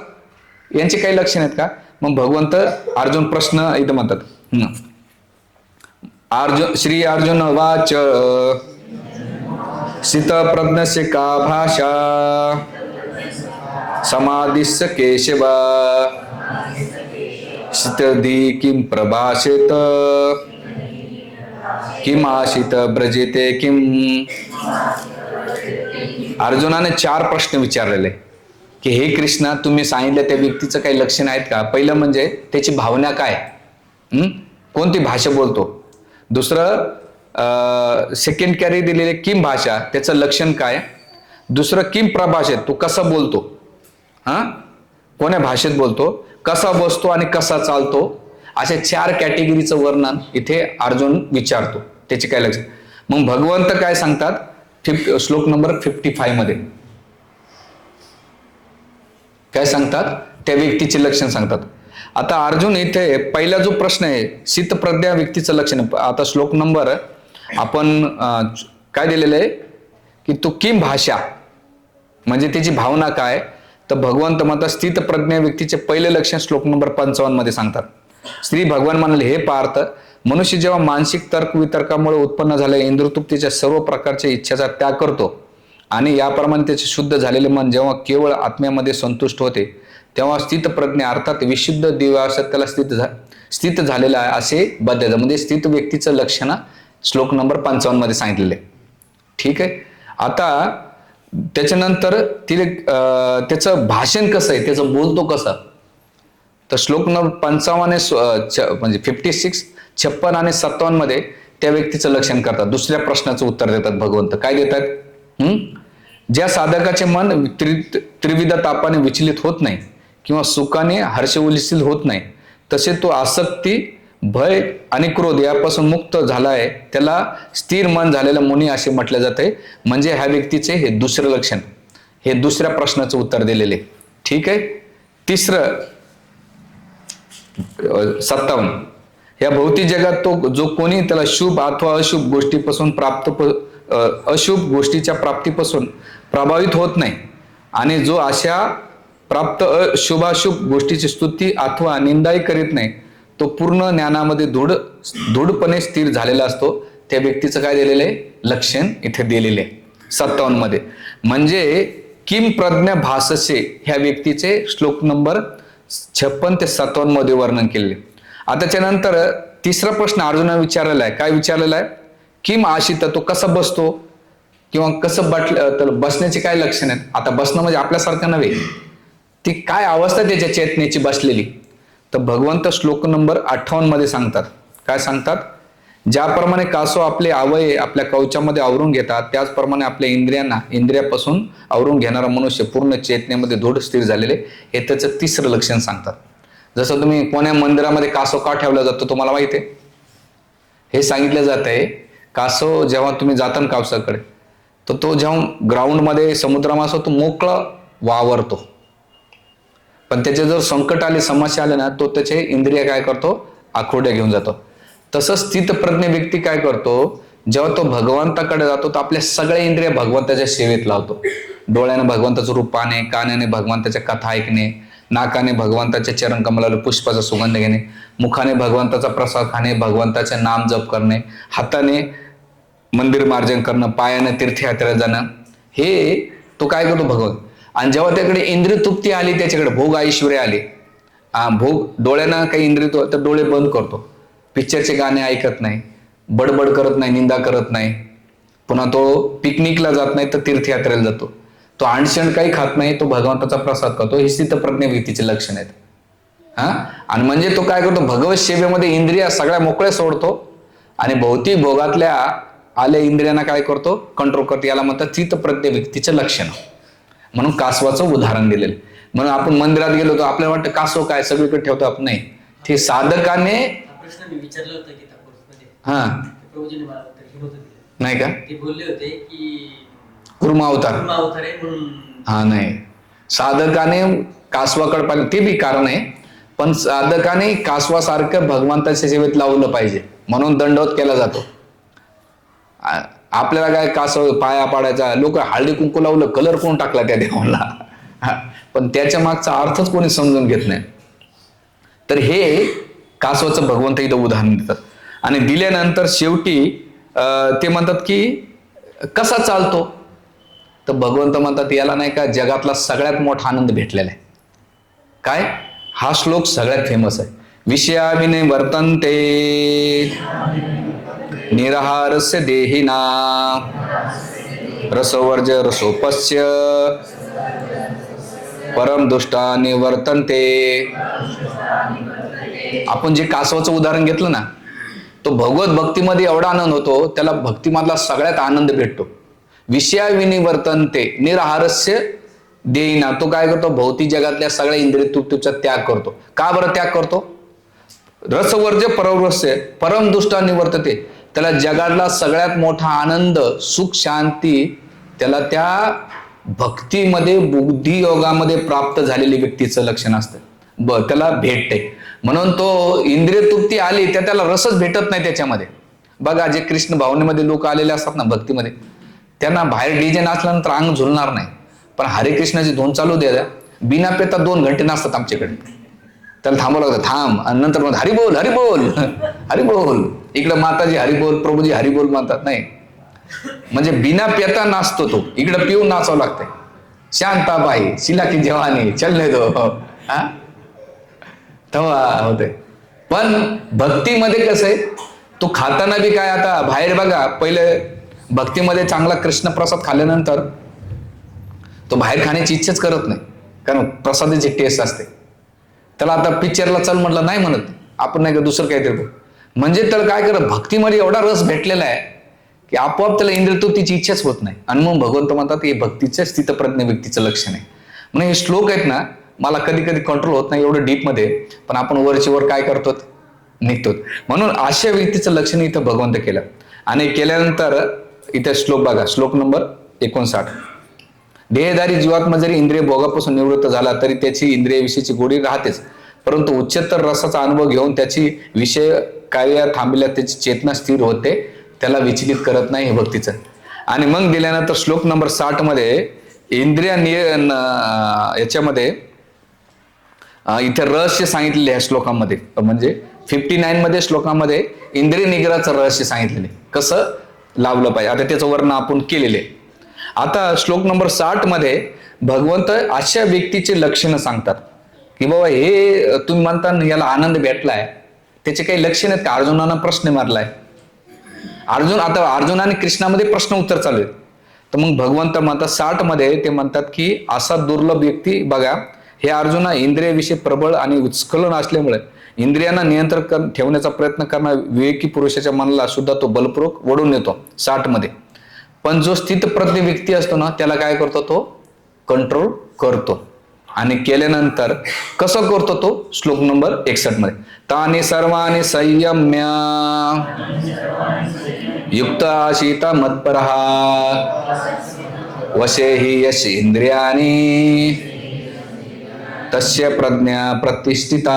यांची काही लक्षण आहेत का. मग भगवंत अर्जुन प्रश्न इथं म्हणतात, श्री अर्जुन वाच स्थित प्रज्ञस्य का भाषा समाधिस्य केशव स्थितधी किं प्रभाषेत किम आशित ब्रजेते किम. अर्जुनाने 4 प्रश्न विचारलेले की हे कृष्णा, तुम्ही सांगितलं त्या व्यक्तीचं काही लक्षण आहेत का. पहिलं म्हणजे त्याची भावना काय, कोणती भाषा बोलतो. दुसरं सेकंड कॅरी दिलेले किम भाषा, त्याचं लक्षण काय. दुसरं किम प्रभाषेत, तो कसा बोलतो, कोण्या भाषेत बोलतो, कसा बसतो आणि कसा चालतो. अशा 4 कॅटेगरीचं वर्णन इथे अर्जुन विचारतो, त्याचे काय लक्षण. मग भगवंत काय सांगतात, श्लोक नंबर 55 मध्ये काय सांगतात, त्या व्यक्तीचे लक्षण सांगतात. आता अर्जुन इथे पहिला जो प्रश्न आहे, स्थितप्रज्ञ व्यक्तीचं लक्षण. आता श्लोक नंबर आपण काय दिलेलं आहे की तो किम भाषा, म्हणजे त्याची भावना काय, तर भगवंत म्हणतात स्थित प्रज्ञ व्यक्तीचे पहिले लक्षण श्लोक नंबर 55 मध्ये सांगतात. श्री भगवान म्हणाले, हे पार्थ, मनुष्य जेव्हा मानसिक तर्क वितर्कामुळे उत्पन्न झालेल्या इंद्रतृप्तीच्या सर्व प्रकारच्या इच्छाचा त्याग करतो आणि याप्रमाणे त्याचे शुद्ध झालेले मन जेव्हा केवळ आत्म्यामध्ये संतुष्ट होते, तेव्हा स्थित प्रज्ञ अर्थात विशुद्ध दिव्यावस्थेत त्याला स्थित झालेला आहे असे बद्ध. म्हणजे स्थित व्यक्तीचं लक्षण श्लोक नंबर 55 मध्ये सांगितलेले. ठीक आहे. आता त्याच्यानंतर त्याचं भाषण कसं आहे, त्याचं बोलतो कसं, तर श्लोक नंबर 55 म्हणजे 56, 56 आणि 57 मध्ये त्या व्यक्तीचं लक्षण करतात. दुसऱ्या प्रश्नाचं उत्तर देतात भगवंत. काय देतात? ज्या साधकाचे मन त्रिविध तापाने विचलित होत नाही किंवा सुखाने हर्षोल्लसित होत नाही, तसे तो आसक्ती, भय आणि क्रोध यापासून मुक्त झाला आहे, त्याला स्थिर मन झालेला मुनी असे म्हटले जाते. म्हणजे ह्या व्यक्तीचे हे दुसरं लक्षण, हे दुसऱ्या प्रश्नाचं उत्तर दिलेले. ठीक आहे. तिसरं 57, या भौतिक जगात तो जो कोणी त्याला शुभ अथवा अशुभ गोष्टीपासून अशुभ गोष्टीच्या प्राप्तीपासून प्रभावित होत नाही आणि जो अशा प्राप्त अशुभाशुभ गोष्टीची स्तुती अथवा निंदाही करीत नाही, तो पूर्ण ज्ञानामध्ये दृढपणे स्थिर झालेला असतो. त्या व्यक्तीचं काय दिलेलं आहे? लक्षण इथे दिलेले आहे 57 मध्ये. म्हणजे किम प्रज्ञा भाससे ह्या व्यक्तीचे श्लोक नंबर 56 ते 57 मध्ये वर्णन केलेले. आता त्यानंतर तिसरा प्रश्न अर्जुना विचारलेला आहे. काय विचारलेला आहे? किम आशित, तो कसा बसतो किंवा कसं तर बसण्याचे काय लक्षण आहेत. आता बसणं म्हणजे आपल्यासारखं नव्हे, ती काय अवस्था त्याच्या चेतनेची बसलेली. तर भगवंत श्लोक नंबर 58 मध्ये सांगतात. काय सांगतात? ज्याप्रमाणे कासव आपले अवयव आपल्या कवचामध्ये आवरून घेतात, त्याचप्रमाणे आपल्या इंद्रियापासून आवरून घेणारा मनुष्य पूर्ण चेतनेमध्ये दृढ स्थिर झालेले, हे त्याचं तिसरं लक्षण सांगतात. जसं तुम्ही कोण्या मंदिरामध्ये कासव का ठेवला जातो तुम्हाला माहिती आहे? हे सांगितलं जात आहे, कासव जेव्हा तुम्ही जाता कावसाकडे, तर तो जेव्हा ग्राउंडमध्ये समुद्रामध्ये असतो तो मोकळा वावरतो, पण त्याचे जर संकट आले, समस्या आले ना, तो त्याचे इंद्रिय काय करतो? आखोड्या घेऊन जातो. तसंच स्थितप्रज्ञ व्यक्ती काय करतो? जेव्हा तो भगवंताकडे जातो तर आपल्या सगळे इंद्रिय भगवंताच्या सेवेत लावतो. डोळ्याने भगवंताचं रूप पाहणे, कानाने भगवंताच्या कथा ऐकणे, नाकाने भगवंताच्या चरणकमलाला पुष्पाचा सुगंध घेणे, मुखाने भगवंताचा प्रसाद खाणे, भगवंताचे नाम जप करणे, हाताने मंदिर मार्जन करणं, पायाने तीर्थयात्रेला जाणं, हे तो काय करतो? भगवंत. आणि जेव्हा त्याकडे इंद्रिय तृप्ती आली, त्याच्याकडे भोग ऐश्वर्य आले, भोग डोळ्यानं काही इंद्रिय तर डोळे बंद करतो, पिक्चरचे गाणे ऐकत नाही, बडबड करत नाही, निंदा करत नाही, पुन्हा तो पिकनिकला जात नाही तर तीर्थयात्रेला जातो, तो आणशण काही खात नाही, तो भगवंताचा प्रसाद करतो. हे स्थितप्रज्ञ व्यक्तीचे लक्षण आहेत. आणि म्हणजे तो काय करतो? भगवत सेवेमध्ये इंद्रिया सगळ्या मोकळ्या सोडतो आणि भौतिक भोगातल्या आल्या इंद्रियांना काय करतो? कंट्रोल करतो. याला म्हणतात स्थितप्रज्ञ व्यक्तीचे लक्षण. म्हणून कासवाचं उदाहरण दिलेलं. म्हणून आपण मंदिरात गेलो तर आपल्याला वाटतं कासव काय सगळीकडे ठेवतो आपण, नाही, ते साधकाने विचारलं होतं गीता कोर्समध्ये. प्रभूजीने मला उत्तर होतं नाही का? ते बोलले होते की कुर्मा अवतार आहे म्हणून. नाही, साधकाने कासवाकडे पाहिलं ते बी कारण आहे, पण साधकाने कासवासारखं भगवंताच्या सेवेत लावलं पाहिजे म्हणून दंडवत केला जातो. आपल्याला काय कासव पाया पाडायचा, लोक हळदी कुंकू लावलं, कलर कोण टाकला त्या देवाला, पण त्याच्या मागचा अर्थच कोणी समजून घेत नाही. तर हे कासवाचं भगवंत इथं उदाहरण देतात. आणि दिल्यानंतर शेवटी ते म्हणतात की कसा चालतो? तर भगवंत म्हणतात याला नाही का जगातला सगळ्यात मोठा आनंद भेटलेला आहे. काय? हा श्लोक सगळ्यात फेमस आहे. विषयाविने वर्तन्ते निराहारस्य देहिना रसवर्ज रसोपस्य परम दुष्टा निवर्तन्ते. आपण जे कासवाचं उदाहरण घेतलं ना, तो भगवत भक्तीमध्ये एवढा आनंद होतो, त्याला भक्तीमधला सगळ्यात आनंद भेटतो. विषयाविनी वर्तन्ते निराहारस्य देईना, तो काय करतो? भौतिक जगातल्या सगळ्या इंद्रिय तृप्तीचा त्याग करतो. का बरं त्याग करतो? रसवर्ज परमरस्य परम दुष्टा निवर्तते. त्याला जगातला सगळ्यात मोठा आनंद, सुख, शांती त्याला त्या भक्तीमध्ये, बुद्धियोगामध्ये प्राप्त झालेली व्यक्तीचं लक्षण असतं, त्याला भेटते. म्हणून तो इंद्रिय तृप्ती आली त्या त्याला रसच भेटत नाही त्याच्यामध्ये. बघा, जे कृष्ण भावनेमध्ये लोक आलेले असतात ना भक्तीमध्ये, त्यांना बाहेर डीजे नाचल्यानंतर अंग झुलणार नाही, पण हरे कृष्णाची धून चालू द्या, बिना पेता 2 घंटे नाचतात आमच्याकडे. त्याला थांबावं लागतं, थांब, आणि नंतर मग हरिबोल हरिबोल हरिबोल. इकडं माताजी हरिबोल, प्रभूजी हरिबोल म्हणतात. नाही, म्हणजे बिना पेता नाचतो तो, इकडं पिऊन नाचावं लागतंय. शांताबाई शिला की जवानी चलने दो, हा तेव्हा होते. पण भक्तीमध्ये कसं आहे, तो खाताना बी काय, आता बाहेर बघा, पहिले भक्तीमध्ये चांगला कृष्ण प्रसाद खाल्ल्यानंतर तो बाहेर खाण्याची इच्छाच करत नाही, कारण प्रसादाची टेस्ट असते. त्याला आता पिक्चरला चल म्हटलं नाही म्हणत, आपण नाही का दुसरं काहीतरी बघू. म्हणजे त्याला काय करत, भक्तीमध्ये एवढा रस भेटलेला आहे की आपोआप त्याला इंद्रियतृप्तीची इच्छाच होत नाही. आणि मग भगवंत म्हणतात हे भक्तीच्या स्थितप्रज्ञ व्यक्तीचं लक्षण आहे. म्हणून हे श्लोक आहेत ना, मला कधी कधी कंट्रोल होत नाही एवढं डीपमध्ये, पण आपण वरची वर काय करतो, निघतो. म्हणून अशा व्यक्तीचं लक्षण इथं भगवंत केलं. आणि केल्यानंतर इथे श्लोक बघा, श्लोक नंबर 59. देहधारी जीवात्मा जरी इंद्रिय भोगापासून निवृत्त झाला तरी त्याची इंद्रियाविषयीची गोडी राहतेच, परंतु उच्चतर रसाचा अनुभव घेऊन त्याची विषय कार्य थांबल्या त्याची चेतना स्थिर होते, त्याला विचलित करत नाही हे भक्तीचं. आणि मग दिल्यानंतर श्लोक नंबर 60 मध्ये इंद्रिय याच्यामध्ये इथे रहस्य सांगितलेले आहे श्लोकामध्ये, म्हणजे 59 मध्ये श्लोकामध्ये इंद्रिय निग्रहाचं रहस्य सांगितलेले, कसं लावलं पाहिजे. आता त्याचं वर्णन आपण केलेले. आता श्लोक नंबर 60 मध्ये भगवंत अशा व्यक्तीचे लक्षणं सांगतात की बाबा हे तुम्ही म्हणता याला आनंद भेटलाय, त्याचे काही लक्षण आहेत का. अर्जुनानं प्रश्न मारलाय, आता अर्जुनाने कृष्णामध्ये प्रश्न उत्तर चालू आहेत. तर मग भगवंत म्हणतात 60 मध्ये ते म्हणतात की असा दुर्लभ व्यक्ती बघा, हे अर्जुना इंद्रियाविषयी प्रबळ आणि उत्स्खलन असल्यामुळे इंद्रियांना नियंत्रण ठेवण्याचा प्रयत्न करणारा विवेकी पुरुषाच्या मनाला सुद्धा तो बलपूर्वक वळून येतो 60 मध्ये. पण जो स्थितप्रज्ञ व्यक्ती असतो ना, त्याला काय करतो, तो कंट्रोल करतो. आणि केल्यानंतर कसं करतो तो, श्लोक नंबर 61 मध्ये तानि सर्वाणि संयम्य युक्त आशीत मत्परः वशे हि यश इंद्रियाणि तस्य प्रज्ञा प्रतिष्ठिता.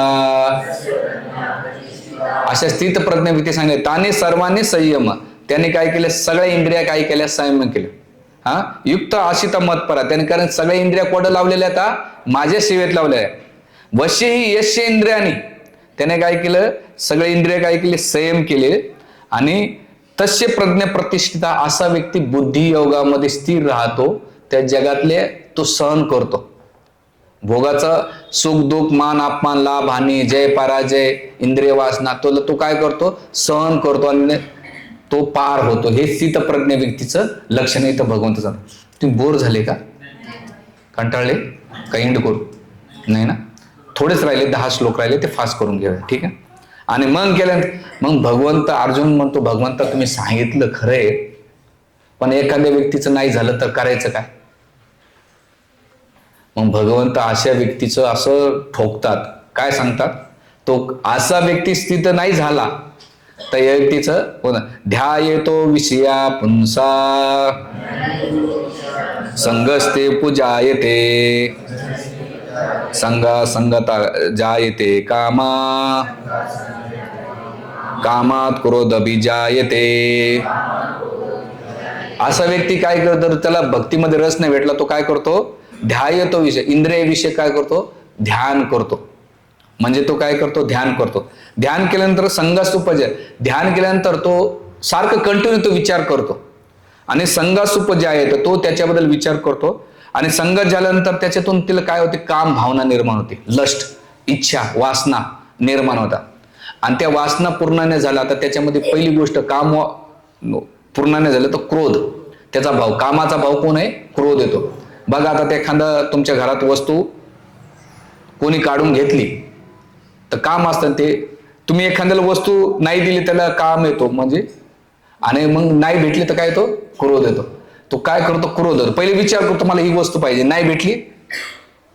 अशा स्थित प्रज्ञ व्यक्ती सांगितले ताने सर्वांनी संयम, त्याने काय केले, सगळ्या इंद्रिया काय केल्या, संयम केले. हा युक्त आशिता मतपरा, त्याने कारण सगळ्या इंद्रिया कोडं लावलेल्या आता माझ्या सेवेत लावल्या. वशी ही यश इंद्रियानी, त्याने काय केलं, सगळे इंद्रिय काय केले, संयम केले. आणि तस्य प्रज्ञा प्रतिष्ठिता, असा व्यक्ती बुद्धी योगामध्ये स्थिर राहतो, त्या जगातले तो सहन करतो. भोगाचं सुख दुःख मान अपमान लाभ हानी जय पराजय इंद्रिय वासना तो काय करतो, सहन करतो आणि तो पार होतो. हे स्थित प्रज्ञ व्यक्तीचं लक्षण इथं भगवंत सांगतो. तुम्ही बोर झाले का, कंटाळले का, एंड करू नाही ना, थोडेच राहिले, 10 श्लोक राहिले, ते फास्ट करून घ्या, ठीक आहे. आणि मग केल्यानंतर मग भगवंत अर्जुन म्हणतो, भगवंता तुम्ही सांगितलं खरंय, पण एखाद्या व्यक्तीचं नाही झालं तर करायचं काय. मग भगवंत अशा व्यक्तीचं असं ठोकतात, काय सांगतात, तो असा व्यक्ती स्थित नाही झाला तर या व्यक्तीचं ध्यायेतो विषया पुंसा संगस्ते पूजायते संगा संगता जायते कामा कामात क्रोध बीजायते. असा व्यक्ती काय करतो, त्याला भक्तीमध्ये रस नाही भेटला, तो काय करतो, ध्यायतो विषय इंद्रिय विषय काय करतो, ध्यान करतो. म्हणजे तो काय करतो, ध्यान करतो. ध्यान केल्यानंतर संगासुपज, ध्यान केल्यानंतर तो सारखं कंटिन्यू तो विचार करतो. आणि संगासुपजाय येतो, तो त्याच्याबद्दल विचार करतो. आणि संगत झाल्यानंतर त्याच्यातून तिला काय होते, काम भावना निर्माण होते, लस्ट इच्छा वासना निर्माण होतात. आणि त्या वासना पूर्ण नाही झाला तर त्याच्यामध्ये पहिली गोष्ट काम पूर्ण नाही झालं तर क्रोध, त्याचा भाव, कामाचा भाव कोण आहे, क्रोध येतो. बघा आता ते एखादा तुमच्या घरात वस्तू कोणी काढून घेतली तर काम असतं ते, तुम्ही एखाद्याला वस्तू नाही दिली त्याला काम येतो म्हणजे, आणि मग नाही भेटली तर काय येतो, क्रोध येतो. तो काय करतो, क्रोध येतो. पहिले विचार करतो मला ही वस्तू पाहिजे, नाही भेटली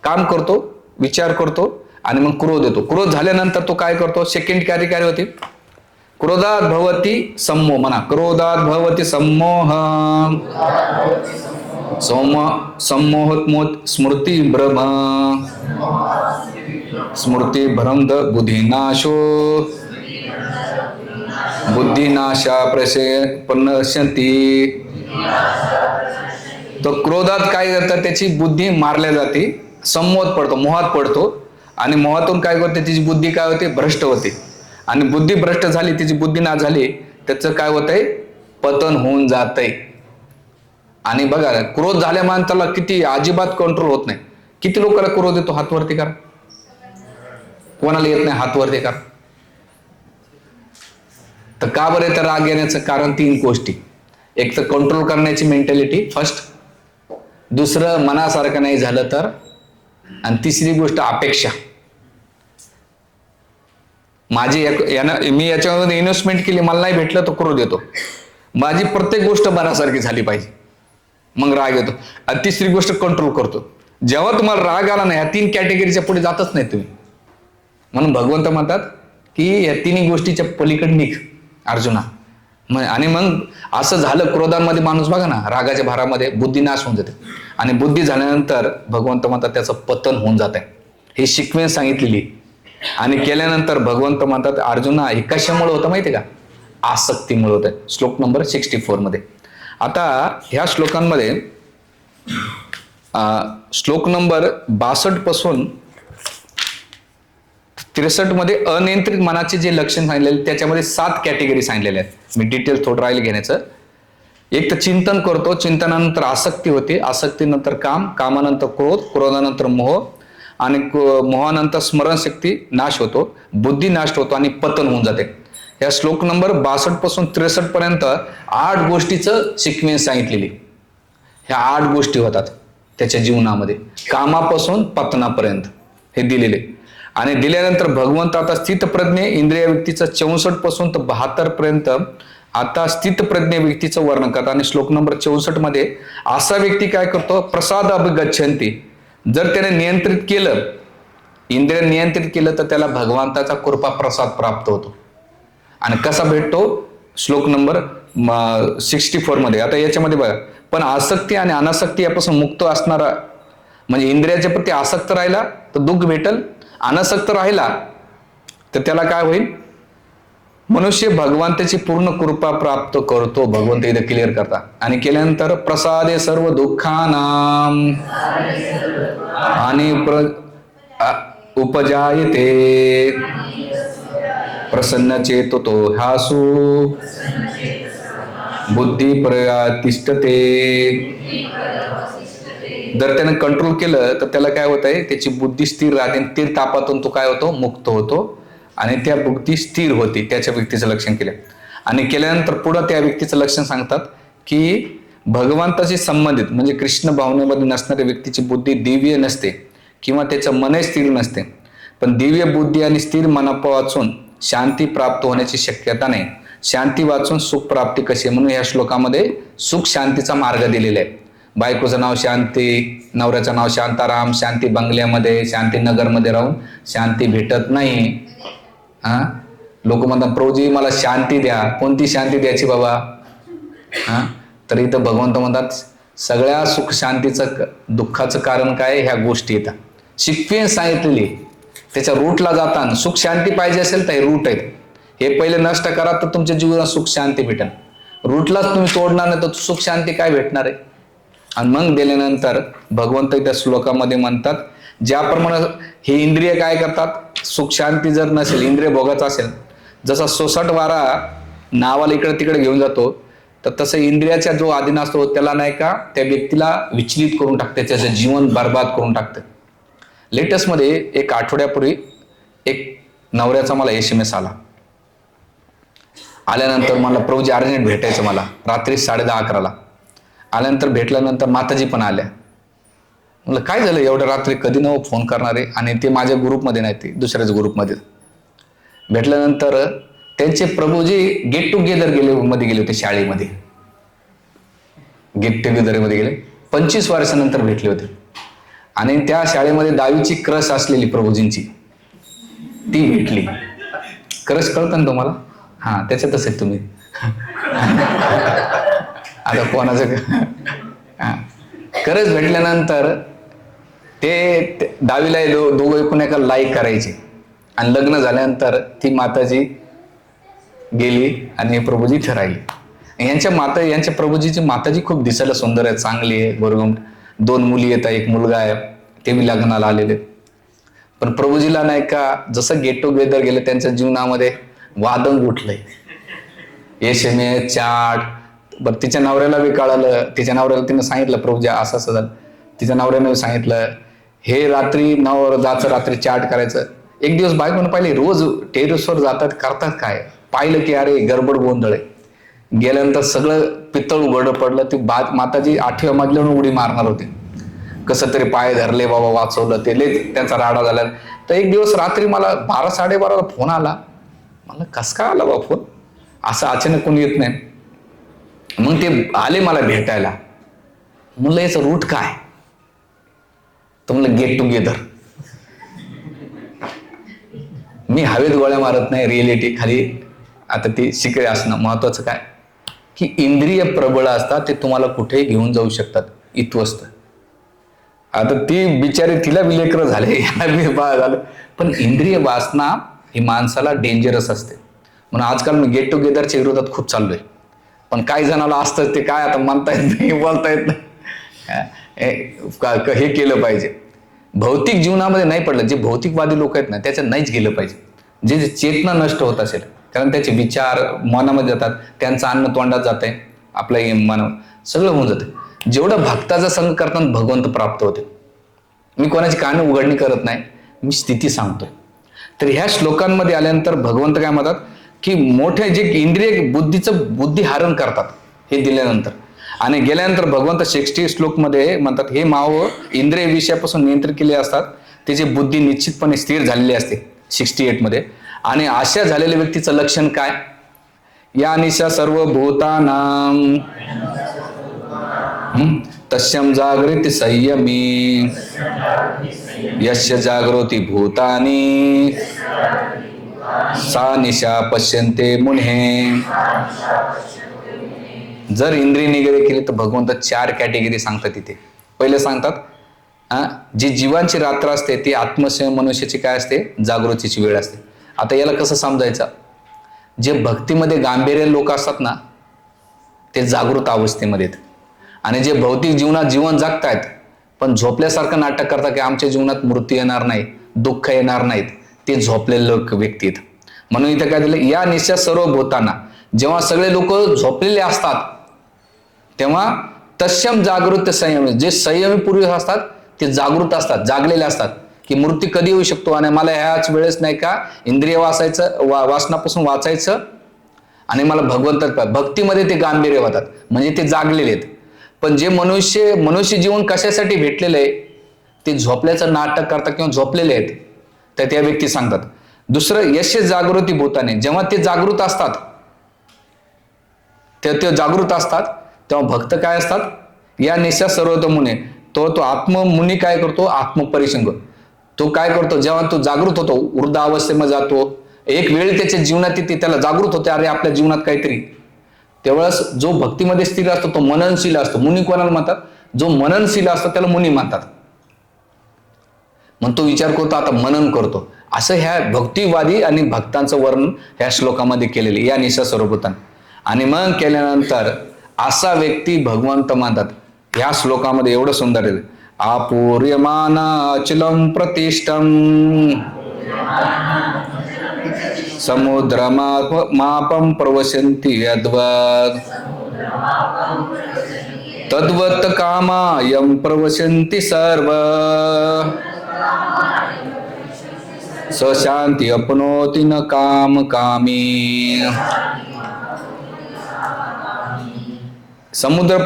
काम करतो, विचार करतो आणि मग क्रोध येतो. क्रोध झाल्यानंतर तो काय करतो, सेकंड कार्य होते, क्रोधात भवती सम्मोह, म्हणा क्रोधात भवती सम्मोह सम्मोहत स्मृती भ्रम स्मृती भ्रम बुद्धिनाशो बुद्धिनाशा पनश्यंती. तो क्रोधात काय करतात, त्याची बुद्धी मारल्या जाते संमोहात पडतो, मोहात पडतो आणि मोहातून काय करते, तिची बुद्धी काय होते, भ्रष्ट होते. आणि बुद्धी भ्रष्ट झाली, तिची बुद्धी ना झाली, त्याचं काय होतंय, पतन होऊन जातंय. आणि बघा, क्रोध झाल्यामुळे त्याला किती अजिबात कंट्रोल होत नाही. किती लोकांना क्रोध येतो, हात वरती करा. कोणाला येत नाही, हात वरती करा. तर का बरं तर राग येण्याचं कारण 3 गोष्टी. एक तर कंट्रोल करण्याची मेंटॅलिटी फर्स्ट, दुसरं मनासारखं नाही झालं तर, आणि तिसरी गोष्ट अपेक्षा. मी याच्यामध्ये इन्व्हेस्टमेंट केली, मला नाही भेटलं तर क्रोध येतो. माझी प्रत्येक गोष्ट मनासारखी झाली पाहिजे, मग राग येतो. आणि तिसरी गोष्ट कंट्रोल करतो. जेव्हा तुम्हाला राग आला नाही, ह्या 3 कॅटेगरीच्या पुढे जातच नाही तुम्ही. म्हणून भगवंत म्हणतात की या 3 गोष्टीच्या पलीकडे निघ अर्जुना. आणि मग असं झालं, क्रोधामध्ये माणूस बघा ना, रागाच्या भारामध्ये बुद्धी नाश होऊन जाते. आणि बुद्धी झाल्यानंतर भगवंत म्हणतात त्याचं पतन होऊन जात आहे. हे शिकवेन सांगितलेली. आणि केल्यानंतर भगवंत म्हणतात अर्जुना हे कशामुळे होतं माहिती आहे का, आसक्तीमुळे होत आहे. श्लोक नंबर 64 मध्ये. आता ह्या श्लोकांमध्ये श्लोक नंबर 62 पासून 63 मध्ये अनियंत्रित मनाचे जे लक्षण सांगितलेले, त्याच्यामध्ये 7 कॅटेगरी सांगितलेल्या आहेत. मी डिटेल थोडं राहील घेण्याचं. एक तर चिंतन करतो, चिंतनानंतर आसक्ती होते, आसक्तीनंतर काम, कामानंतर क्रोध, क्रोधानंतर मोह, आणि मोहानंतर स्मरणशक्ती नाश होतो, बुद्धी नाश होतो आणि पतन होऊन जाते. या श्लोक नंबर 62 पासून 63 पर्यंत 8 गोष्टीचं सिक्वेन्स सांगितलेली. ह्या 8 गोष्टी होतात त्याच्या जीवनामध्ये, कामापासून पतनापर्यंत हे दिलेले. आणि दिल्यानंतर भगवंत आता स्थितप्रज्ञ इंद्रिय व्यक्तीचं 64 पासून तर 72 पर्यंत आता स्थितप्रज्ञ व्यक्तीचं वर्णन करतात. आणि श्लोक नंबर 64 मध्ये असा व्यक्ती काय करतो, प्रसाद अभिगच्छन्ति. जर त्याने नियंत्रित केलं, इंद्रिय नियंत्रित केलं, तर त्याला भगवंताचा कृपा प्रसाद प्राप्त होतो. आणि कसा भेटतो, श्लोक नंबर 64 मध्ये. आता याच्यामध्ये बघा, पण आसक्ती आणि अनासक्ती यापासून मुक्त असणारा, म्हणजे इंद्रियाच्या प्रती आसक्त राहिला तर दुःख भेटल, अनासक्त राहिला तर त्याला काय होईल, मनुष्य भगवंताची पूर्ण कृपा प्राप्त करतो. भगवंत इथे क्लिअर करता. आणि केल्यानंतर प्रसादे सर्व दुःखानाम आणि उपजायते प्रसन्न चेतो ह्यासु बुद्धी प्रतिष्ठते. जर त्याने कंट्रोल केलं तर त्याला काय होत आहे, त्याची बुद्धी स्थिर राहते. तीर तापातून तो काय होतो, मुक्त होतो. आणि त्या बुद्धी स्थिर होती. त्याच्या व्यक्तीचं लक्षण केलं. आणि केल्यानंतर पुढं त्या व्यक्तीचं लक्षण सांगतात की भगवंताशी संबंधित म्हणजे कृष्ण भावनेमध्ये नसणाऱ्या व्यक्तीची बुद्धी दिव्य नसते किंवा त्याचं मनही स्थिर नसते. पण दिव्य बुद्धी आणि स्थिर मना वाचून शांती प्राप्त होण्याची शक्यता नाही. शांती वाचून सुख प्राप्ती कशी, म्हणून या श्लोकामध्ये सुख शांतीचा मार्ग दिलेला आहे. बायकोचं नाव शांती, नवऱ्याचं नाव शांताराम, शांती बंगल्यामध्ये, शांती नगरमध्ये राहून शांती भेटत नाही. लोक म्हणतात प्रभूजी मला शांती द्या. कोणती शांती द्यायची बाबा? तर इथं भगवंत म्हणतात सगळ्या सुख शांतीचं दुःखाचं कारण काय, ह्या गोष्टी येतात. शिकवेन सांगितलेली, त्याच्या रूटला जाताना सुख शांती पाहिजे असेल तर हे रूट आहेत. हे पहिले नष्ट करा तर तुमच्या जीवनात सुख शांती भेटेल. रूटलाच तुम्ही तोडणार नाही तर सुख शांती काय भेटणार आहे? आणि मग दिल्यानंतर भगवंत त्या श्लोकामध्ये म्हणतात ज्याप्रमाणे हे इंद्रिय काय करतात, सुख शांती जर नसेल, इंद्रिय भोगाचा असेल, जसा सोसाट वारा नावाला इकडे तिकडे घेऊन जातो, तर तसं इंद्रियाचा जो आधीन असतो त्याला नाही का त्या व्यक्तीला विचलित करून टाकते, त्याचं जीवन बर्बाद करून टाकते. लेटेस्टमध्ये एक आठवड्यापूर्वी एक नवऱ्याचा मला SMS आल्यानंतर मला प्रभूजी अर्जंट भेटायचं, मला रात्री 10:30-11ला आल्यानंतर भेटल्यानंतर माताजी पण आल्या. म्हणलं काय झालं एवढ्या रात्री, कधी नव फोन करणारे, आणि ते माझ्या ग्रुपमध्ये नाही, ते दुसऱ्याच ग्रुपमध्ये. भेटल्यानंतर त्यांचे प्रभूजी गेट टुगेदर गेले होते शाळेमध्ये, गेट टुगेदर मध्ये गेले. 25 वर्षानंतर भेटले होते. आणि त्या शाळेमध्ये 10वीची क्रश असलेली प्रभूजींची ती भेटली. क्रश कळतं ना तुम्हाला? त्याच्यातच आहे तुम्ही. आता कोणाचं क्रश भेटल्यानंतर ते 10वीला दोघं एकूण एका लाईक करायचे. आणि लग्न झाल्यानंतर ती माताजी गेली आणि प्रभूजी इथे राहिली. यांच्या प्रभूजीची माताजी खूप दिसायला सुंदर आहे, चांगली आहे, गोरगम. 2 मुली आहेत, एक मुलगा आहे. ते मी लग्नाला आलेले. पण प्रभूजीला नाही का जसं गेट टुगेदर गेलं त्यांच्या जीवनामध्ये वादंग उठलंय. SMS चाट. बरं तिच्या नवऱ्याला बी कळालं, तिच्या नवऱ्याला तिनं सांगितलं प्रभूजी असं असं झालं. तिच्या नवऱ्यानं सांगितलं हे रात्री जायचं रात्री चाट करायचं. एक दिवस बायकोनं पाहिले रोज टेरेसवर जातात करतात काय, पाहिलं की अरे गडबड गोंधळ आहे. गेल्यानंतर सगळं पितळ उघड पडलं. ती माताजी 8व्या मजल्यावरून उडी मारणार होते. कसं तरी पाय धरले बाबा वाचवलं, ते लय त्यांचा राडा झाला. तर एक दिवस रात्री मला 12-12:30 फोन आला. मला कस काय आला बा फोन, असं अचानक कोणी येत नाही. मग ते आले मला भेटायला. म्हणलं याचं रूट काय, तर म्हणलं गेट टुगेदर. मी हवेत गोळ्या मारत नाही, रिएलिटी खाली. आता ती शिकले असणं महत्वाचं काय की इंद्रिय प्रबळ असतात, ते तुम्हाला कुठेही घेऊन जाऊ शकतात इथवस्त. आता ती बिचारी तिला विलेकर झाले, याला बी बाळ झालं. पण इंद्रिय वासना ही माणसाला डेंजरस असते. म्हणून आजकाल मी गेट टुगेदरच्या विरोधात खूप चाललोय. पण काही जणाला असतं ते काय आता म्हणता येत नाही, बोलता येत नाही. हे केलं पाहिजे. भौतिक जीवनामध्ये नाही पडलं. जे भौतिकवादी लोक आहेत ना त्याच्यात नाहीच गेलं पाहिजे. जे चेतना नष्ट होत असेल, कारण त्याचे विचार मनामध्ये जातात, त्यांचं अन्न तोंडात जातंय, आपलं मन सगळं होऊन जातं. जेवढं भक्ताचा संग करताना भगवंत प्राप्त होते. मी कोणाची कान उघडणी करत नाही, मी स्थिती सांगतोय. तर ह्या श्लोकांमध्ये आल्यानंतर भगवंत काय म्हणतात की मोठे जे इंद्रिय बुद्धी हरण करतात हे दिल्यानंतर, आणि गेल्यानंतर भगवंत 60 श्लोकमध्ये म्हणतात हे माव इंद्रिय विषयापासून नियंत्रित केले असतात, त्याची बुद्धी निश्चितपणे स्थिर झालेली असते 68 मध्ये. आणि अशा झालेल्या व्यक्तीचं लक्षण काय, या निशा सर्व भूतानां तस्यं जागृती संयमी यस्य जागृती भूतानि सा निशा पश्यन्ते मुने. जर इंद्रिय निग्रह केली तर भगवंत 4 कॅटेगरी सांगतात तिथे. पहिले सांगतात जी जीवांची रात्र असते ती आत्मसंयम मनुष्याची काय असते, जागृतीची वेळ असते. आता याला कसं समजायचं, जे भक्तीमध्ये गांभीर्य लोक असतात ना ते जागृत अवस्थेमध्ये आहेत, आणि जे भौतिक जीवनात जीवन जगतायत पण झोपल्यासारखं नाटक करतात की आमच्या जीवनात मृत्यू येणार नाही, दुःख येणार नाहीत, ते झोपलेले लोक व्यक्ती आहेत. म्हणून इथं काय दिलं, या निशा सर्व भूतांना. जेव्हा सगळे लोक झोपलेले असतात तेव्हा तस्यम जागृत संयमी, जे संयमी पुरुष असतात ते जागृत असतात, जागलेले असतात की मृत्यू कधी येऊ शकतो, आणि मला ह्याच वेळेस नाही का इंद्रिय वासनापासून वाचायचं, आणि मला भगवंतात भक्तीमध्ये ते गांभीर्य होतात, म्हणजे ते जागलेले आहेत. पण जे मनुष्य जीवन कशासाठी भेटलेलं आहे, ते झोपल्याचं नाटक करतात किंवा झोपलेले आहेत, तर त्या व्यक्ती सांगतात. दुसरं यश जागृती भूताने, जेव्हा ते जागृत असतात ते जागृत असतात तेव्हा भक्त काय असतात, या निशा सर्वतमुने. तो आत्ममुनी काय करतो, आत्मपरिशंग. तो काय करतो, जेव्हा तो जागृत होतो वृद्ध अवस्थेमध्ये जातो, एक वेळ त्याच्या जीवनात येते, त्याला जागृत होते अरे आपल्या जीवनात काहीतरी. तेवढाच जो भक्तीमध्ये स्थिर असतो तो मननशील असतो. मुनी कोणाला म्हणतात, जो मननशील असतो त्याला मुनी म्हणतात. मग तो विचार करतो, आता मनन करतो. असं ह्या भक्तिवादी आणि भक्तांचं वर्णन ह्या श्लोकामध्ये केलेले, या निशा सर्वभूतान. आणि मग केल्यानंतर असा व्यक्ती भगवंत मानतात. ह्या श्लोकामध्ये एवढं सुंदर आहे, आपूर्यमान अचलम प्रतिष्ठम समुद्रमापम प्रवशन्ति यद्वत् तद्वत् कामायं प्रवशन्ति सर्व स शांती अपनोति न काम कामी. समुद्र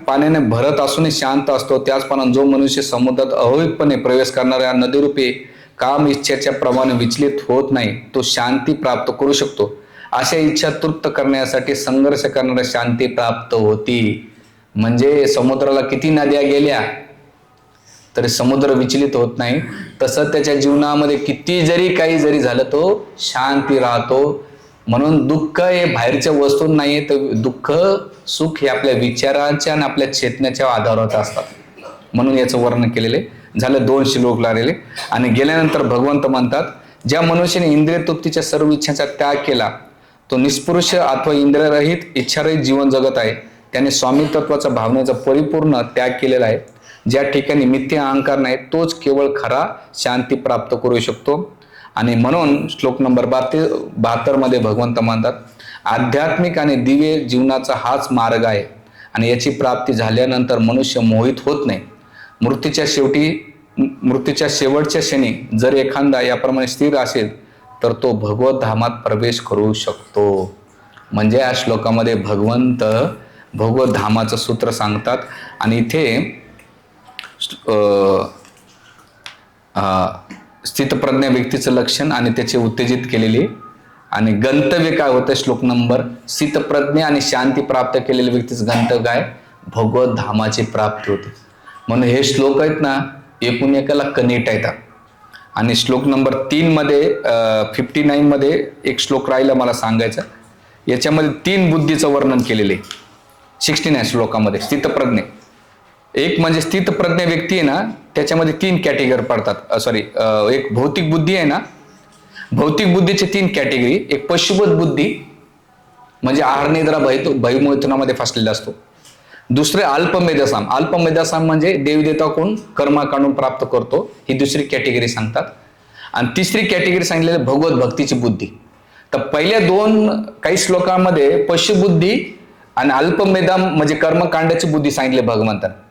पाण्याने भरत असूनही शांत असतो, त्याचप्रमाणे जो मनुष्य समुद्रात अहोईपणे प्रवेश करणाऱ्या नदीरूपी काम इच्छेच्या प्रमाणे विचलित होत नाही, तो शांती प्राप्त करू शकतो. अशा इच्छा तृप्त करण्यासाठी संघर्ष करणाऱ्या शांती प्राप्त होती. म्हणजे समुद्राला किती नद्या गेल्या तरी समुद्र विचलित होत नाही, तसं त्याच्या जीवनामध्ये किती काही जरी झालं तो शांती राहतो. म्हणून दुःख हे बाहेरच्या वस्तू नाही, तर दुःख सुख हे आपल्या विचारांच्या आणि आपल्या चेतनेच्या आधारावर असतात. म्हणून याचं वर्णन केलेले झालं 2 श्लोक लागलेले. आणि गेल्यानंतर भगवंत म्हणतात, ज्या मनुष्याने इंद्रिय तृप्तीच्या सर्व इच्छांचा त्याग केला तो निस्पृश अथवा इंद्रियरहित इच्छारहित जीवन जगत आहे. त्याने स्वामित्वाच्या भावनेचा परिपूर्ण त्याग केलेला आहे. ज्या ठिकाणी मिथ्य अहंकार नाही तोच केवळ खरा शांती प्राप्त करू शकतो. आणि म्हणून श्लोक नंबर 72 मध्ये भगवंत म्हणतात, आध्यात्मिक आणि दिव्य जीवनाचा हाच मार्ग आहे आणि याची प्राप्ती झाल्यानंतर मनुष्य मोहित होत नाही. मृत्यूच्या शेवटच्या क्षणी जर एखादा याप्रमाणे स्थिर असेल तर तो भगवत धामात प्रवेश करू शकतो. म्हणजे या श्लोकामध्ये भगवंत भगवत धामाचं सूत्र सांगतात. आणि इथे स्थितप्रज्ञ व्यक्तीचं लक्षण आणि त्याचे उत्तेजित केलेले आणि गंतव्य काय होतं, श्लोक नंबर स्थितप्रज्ञ आणि शांती प्राप्त केलेल्या व्यक्तीचं गंतव्य काय, भगवत धामाची प्राप्ती होते. म्हणून हे श्लोक आहेत ना एकूण एकाला कनेक्ट आहेत. आणि श्लोक नंबर 3 मध्ये 59 मध्ये एक श्लोक राहिला मला सांगायचं, याच्यामध्ये 3 बुद्धीचं वर्णन केलेले 69 श्लोकामध्ये. स्थितप्रज्ञ एक म्हणजे स्थितप्रज्ञ व्यक्ती आहे ना त्याच्यामध्ये 3 कॅटेगरी पडतात. एक भौतिक बुद्धी आहे ना, भौतिक बुद्धीचे 3 कॅटेगरी. एक पशुबद्ध बुद्धी म्हणजे आहार निद्रा भयमैथुनामध्ये फसलेला असतो. दुसरे अल्पमेधसाम. अल्पमेधसाम म्हणजे देवदेवताकडून कर्म काढून प्राप्त करतो, ही दुसरी कॅटेगरी सांगतात. आणि तिसरी कॅटेगरी सांगितलेली भगवत भक्तीची बुद्धी. तर पहिल्या 2 काही श्लोकांमध्ये पशुबुद्धी आणि अल्पमेधाम म्हणजे कर्मकांडाची बुद्धी सांगितली भगवंतांनी.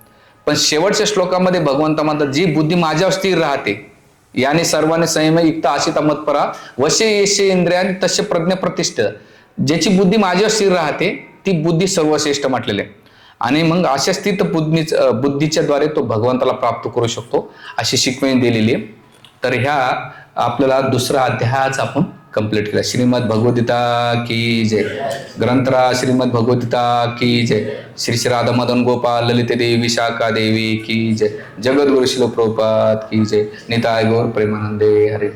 पण शेवटच्या श्लोकामध्ये भगवंत म्हणतात, जी बुद्धी माझ्यावर स्थिर राहते याने सर्वांनी संयम युक्त आशिता मत्परा वशे येशे इंद्रियाने तसे प्रज्ञा प्रतिष्ठित. ज्याची बुद्धी माझ्यावर स्थिर राहते ती बुद्धी सर्वश्रेष्ठ म्हटलेली आहे. आणि मग अशा स्थित बुद्धीच्या द्वारे तो भगवंताला प्राप्त करू शकतो अशी शिकवण दिलेली आहे. तर ह्या आपल्याला दुसरा अध्यायच आपण कंप्लीट केला. श्रीमद भगवद्गीता की जय. ग्रंथरा श्रीमद भगवद्गीता की जय. श्री श्री राधा मदन गोपाल ललित देवी विशाखा देवी की जय. जगद्गुरु शिल प्रभुपाद की जय. निताय गौर प्रेमानंदे हरे.